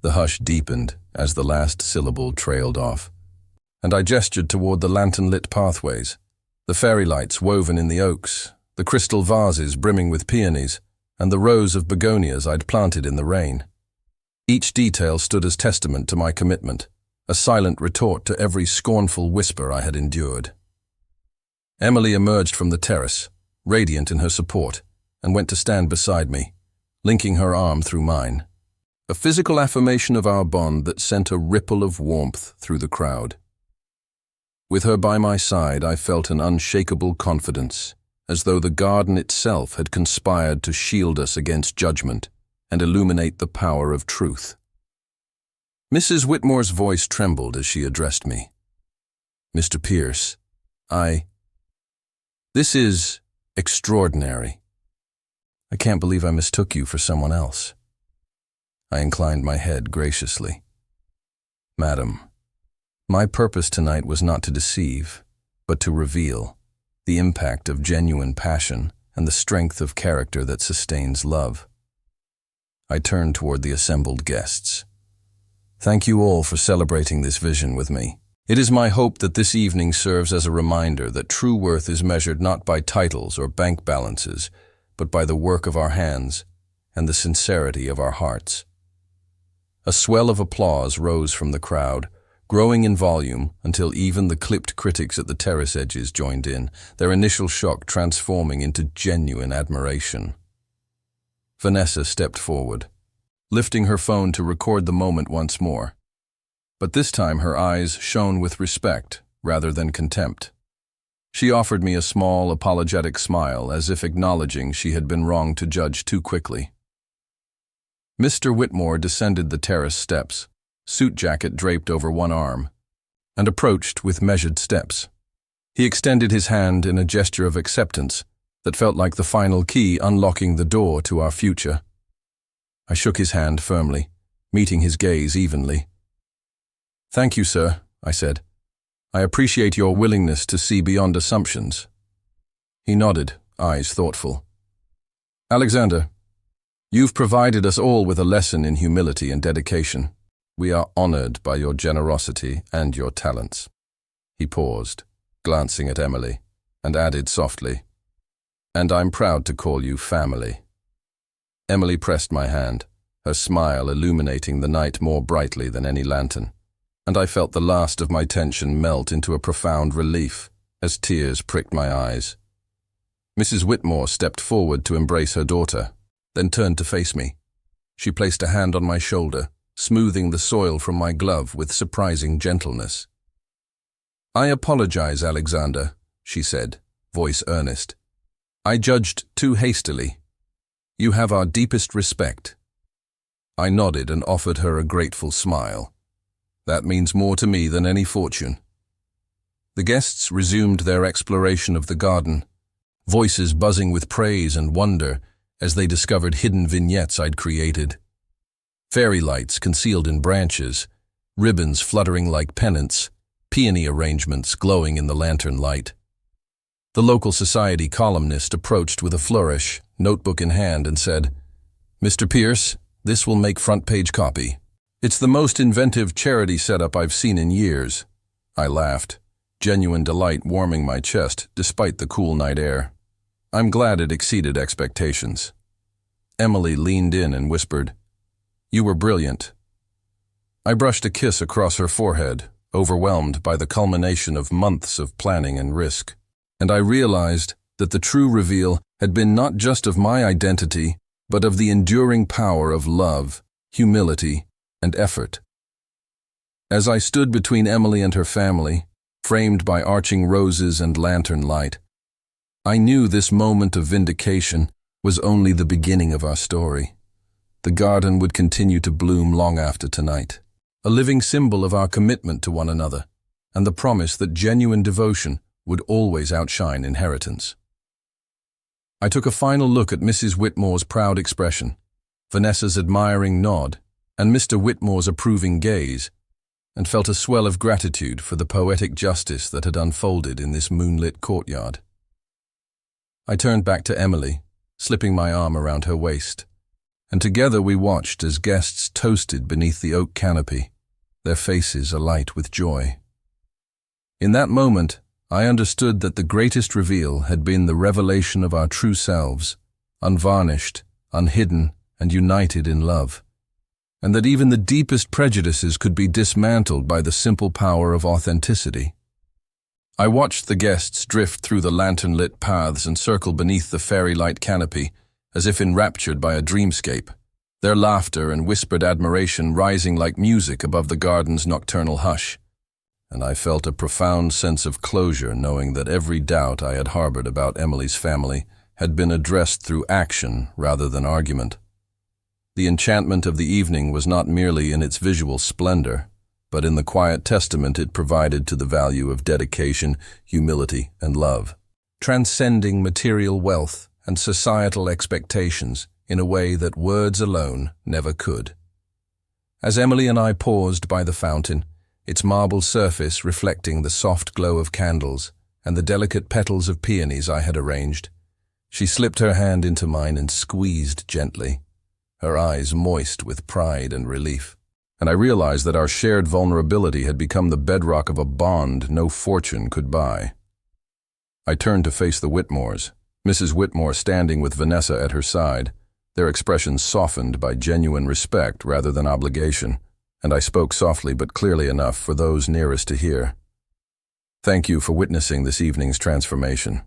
The hush deepened as the last syllable trailed off, and I gestured toward the lantern-lit pathways, the fairy lights woven in the oaks, the crystal vases brimming with peonies, and the rows of begonias I'd planted in the rain. Each detail stood as testament to my commitment, a silent retort to every scornful whisper I had endured. Emily emerged from the terrace, radiant in her support, and went to stand beside me, linking her arm through mine, a physical affirmation of our bond that sent a ripple of warmth through the crowd. With her by my side, I felt an unshakable confidence, as though the garden itself had conspired to shield us against judgment and illuminate the power of truth. Mrs. Whitmore's voice trembled as she addressed me. "Mr. Pierce, This is extraordinary. I can't believe I mistook you for someone else." I inclined my head graciously. "Madam, my purpose tonight was not to deceive, but to reveal the impact of genuine passion and the strength of character that sustains love." I turned toward the assembled guests. "Thank you all for celebrating this vision with me. It is my hope that this evening serves as a reminder that true worth is measured not by titles or bank balances, but by the work of our hands and the sincerity of our hearts." A swell of applause rose from the crowd, growing in volume until even the clipped critics at the terrace edges joined in, their initial shock transforming into genuine admiration. Vanessa stepped forward, lifting her phone to record the moment once more. But this time her eyes shone with respect rather than contempt. She offered me a small, apologetic smile, as if acknowledging she had been wrong to judge too quickly. Mr. Whitmore descended the terrace steps, suit jacket draped over one arm, and approached with measured steps. He extended his hand in a gesture of acceptance that felt like the final key unlocking the door to our future. I shook his hand firmly, meeting his gaze evenly. "Thank you, sir," I said. "I appreciate your willingness to see beyond assumptions." He nodded, eyes thoughtful. "Alexander, you've provided us all with a lesson in humility and dedication. We are honored by your generosity and your talents." He paused, glancing at Emily, and added softly, "And I'm proud to call you family." Emily pressed my hand, her smile illuminating the night more brightly than any lantern, and I felt the last of my tension melt into a profound relief as tears pricked my eyes. Mrs. Whitmore stepped forward to embrace her daughter, then turned to face me. She placed a hand on my shoulder, smoothing the soil from my glove with surprising gentleness. "I apologize, Alexander," she said, voice earnest. "I judged too hastily. You have our deepest respect." I nodded and offered her a grateful smile. That means more to me than any fortune. The guests resumed their exploration of the garden, voices buzzing with praise and wonder as they discovered hidden vignettes I'd created. Fairy lights concealed in branches, ribbons fluttering like pennants, peony arrangements glowing in the lantern light. The local society columnist approached with a flourish, notebook in hand, and said, "Mr. Pierce, this will make front-page copy. It's the most inventive charity setup I've seen in years." I laughed, genuine delight warming my chest despite the cool night air. I'm glad it exceeded expectations. Emily leaned in and whispered, "You were brilliant." I brushed a kiss across her forehead, overwhelmed by the culmination of months of planning and risk, and I realized that the true reveal had been not just of my identity, but of the enduring power of love, humility, and effort. As I stood between Emily and her family, framed by arching roses and lantern light, I knew this moment of vindication was only the beginning of our story. The garden would continue to bloom long after tonight, a living symbol of our commitment to one another, and the promise that genuine devotion would always outshine inheritance. I took a final look at Mrs. Whitmore's proud expression, Vanessa's admiring nod, and Mr. Whitmore's approving gaze, and felt a swell of gratitude for the poetic justice that had unfolded in this moonlit courtyard. I turned back to Emily, slipping my arm around her waist, and together we watched as guests toasted beneath the oak canopy, their faces alight with joy. In that moment, I understood that the greatest reveal had been the revelation of our true selves, unvarnished, unhidden, and united in love, and that even the deepest prejudices could be dismantled by the simple power of authenticity. I watched the guests drift through the lantern-lit paths and circle beneath the fairy-light canopy, as if enraptured by a dreamscape, their laughter and whispered admiration rising like music above the garden's nocturnal hush. And I felt a profound sense of closure knowing that every doubt I had harbored about Emily's family had been addressed through action rather than argument. The enchantment of the evening was not merely in its visual splendor, but in the quiet testament it provided to the value of dedication, humility, and love, transcending material wealth and societal expectations in a way that words alone never could. As Emily and I paused by the fountain, its marble surface reflecting the soft glow of candles and the delicate petals of peonies I had arranged, she slipped her hand into mine and squeezed gently, her eyes moist with pride and relief. And I realized that our shared vulnerability had become the bedrock of a bond no fortune could buy. I turned to face the Whitmores, Mrs. Whitmore standing with Vanessa at her side, their expressions softened by genuine respect rather than obligation, and I spoke softly but clearly enough for those nearest to hear. Thank you for witnessing this evening's transformation.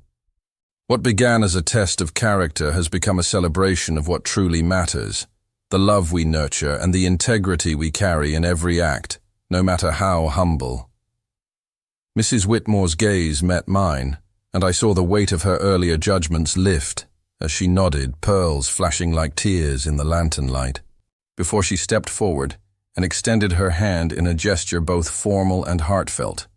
What began as a test of character has become a celebration of what truly matters, the love we nurture and the integrity we carry in every act, no matter how humble. Mrs. Whitmore's gaze met mine, and I saw the weight of her earlier judgments lift as she nodded, pearls flashing like tears in the lantern light, before she stepped forward and extended her hand in a gesture both formal and heartfelt.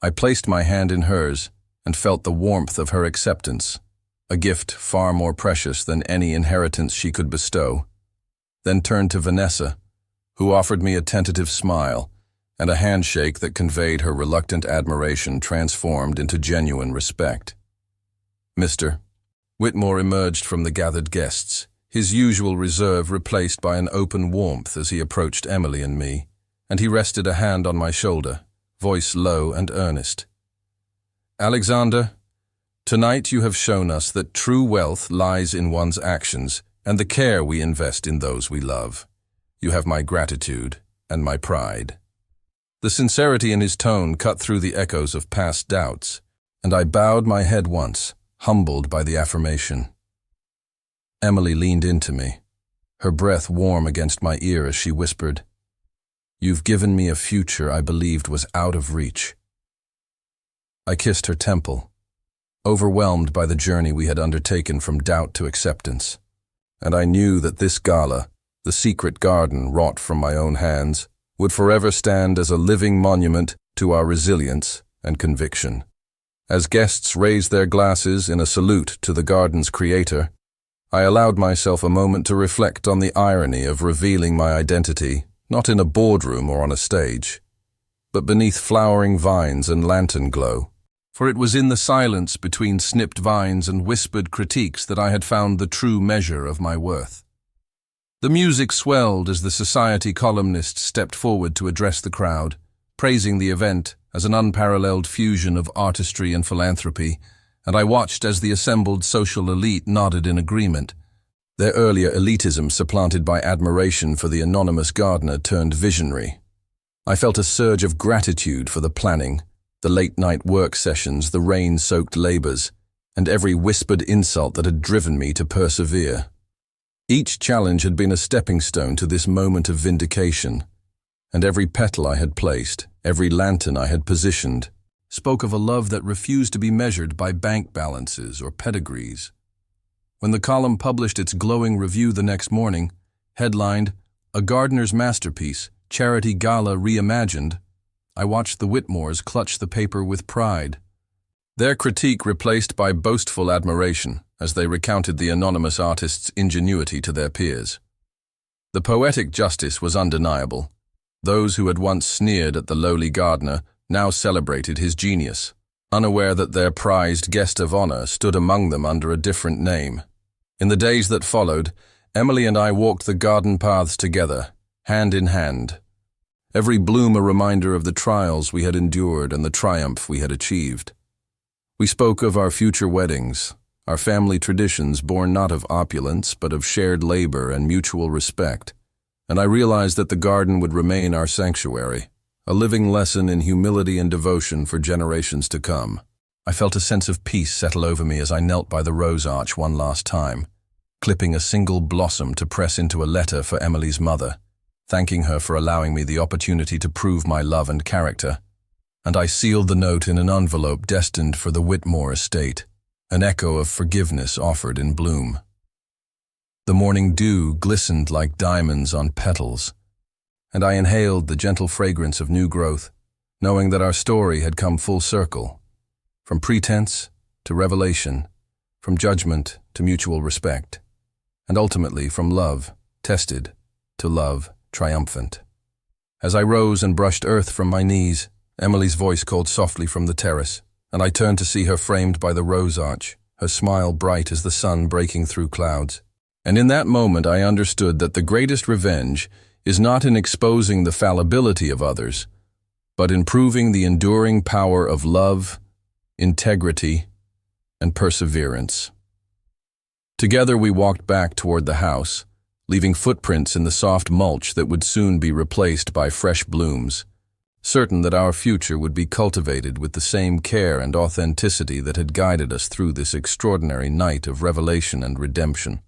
I placed my hand in hers and felt the warmth of her acceptance, a gift far more precious than any inheritance she could bestow, then turned to Vanessa, who offered me a tentative smile and a handshake that conveyed her reluctant admiration transformed into genuine respect. Mr. Whitmore emerged from the gathered guests, his usual reserve replaced by an open warmth as he approached Emily and me, and he rested a hand on my shoulder, voice low and earnest. Alexander, tonight you have shown us that true wealth lies in one's actions and the care we invest in those we love. You have my gratitude and my pride. The sincerity in his tone cut through the echoes of past doubts, and I bowed my head once, humbled by the affirmation. Emily leaned into me, her breath warm against my ear as she whispered, "You've given me a future I believed was out of reach." I kissed her temple, overwhelmed by the journey we had undertaken from doubt to acceptance, and I knew that this gala, the secret garden wrought from my own hands, would forever stand as a living monument to our resilience and conviction. As guests raised their glasses in a salute to the garden's creator, I allowed myself a moment to reflect on the irony of revealing my identity, not in a boardroom or on a stage, but beneath flowering vines and lantern glow. For it was in the silence between snipped vines and whispered critiques that I had found the true measure of my worth. The music swelled as the society columnist stepped forward to address the crowd, praising the event as an unparalleled fusion of artistry and philanthropy, and I watched as the assembled social elite nodded in agreement. Their earlier elitism supplanted by admiration for the anonymous gardener turned visionary. I felt a surge of gratitude for the planning, the late-night work sessions, the rain-soaked labors, and every whispered insult that had driven me to persevere. Each challenge had been a stepping stone to this moment of vindication, and every petal I had placed, every lantern I had positioned, spoke of a love that refused to be measured by bank balances or pedigrees. When the column published its glowing review the next morning, headlined, "A Gardener's Masterpiece, Charity Gala Reimagined," I watched the Whitmores clutch the paper with pride. Their critique replaced by boastful admiration as they recounted the anonymous artist's ingenuity to their peers. The poetic justice was undeniable. Those who had once sneered at the lowly gardener now celebrated his genius, unaware that their prized guest of honor stood among them under a different name. In the days that followed, Emily and I walked the garden paths together, hand in hand. Every bloom a reminder of the trials we had endured and the triumph we had achieved. We spoke of our future weddings, our family traditions born not of opulence but of shared labor and mutual respect, and I realized that the garden would remain our sanctuary, a living lesson in humility and devotion for generations to come. I felt a sense of peace settle over me as I knelt by the rose arch one last time, clipping a single blossom to press into a letter for Emily's mother, thanking her for allowing me the opportunity to prove my love and character. And I sealed the note in an envelope destined for the Whitmore estate, an echo of forgiveness offered in bloom. The morning dew glistened like diamonds on petals, and I inhaled the gentle fragrance of new growth, knowing that our story had come full circle, from pretense to revelation, from judgment to mutual respect, and ultimately from love tested to love triumphant. As I rose and brushed earth from my knees, Emily's voice called softly from the terrace, and I turned to see her framed by the rose arch, her smile bright as the sun breaking through clouds. And in that moment I understood that the greatest revenge is not in exposing the fallibility of others, but in proving the enduring power of love, integrity, and perseverance. Together we walked back toward the house, leaving footprints in the soft mulch that would soon be replaced by fresh blooms, certain that our future would be cultivated with the same care and authenticity that had guided us through this extraordinary night of revelation and redemption.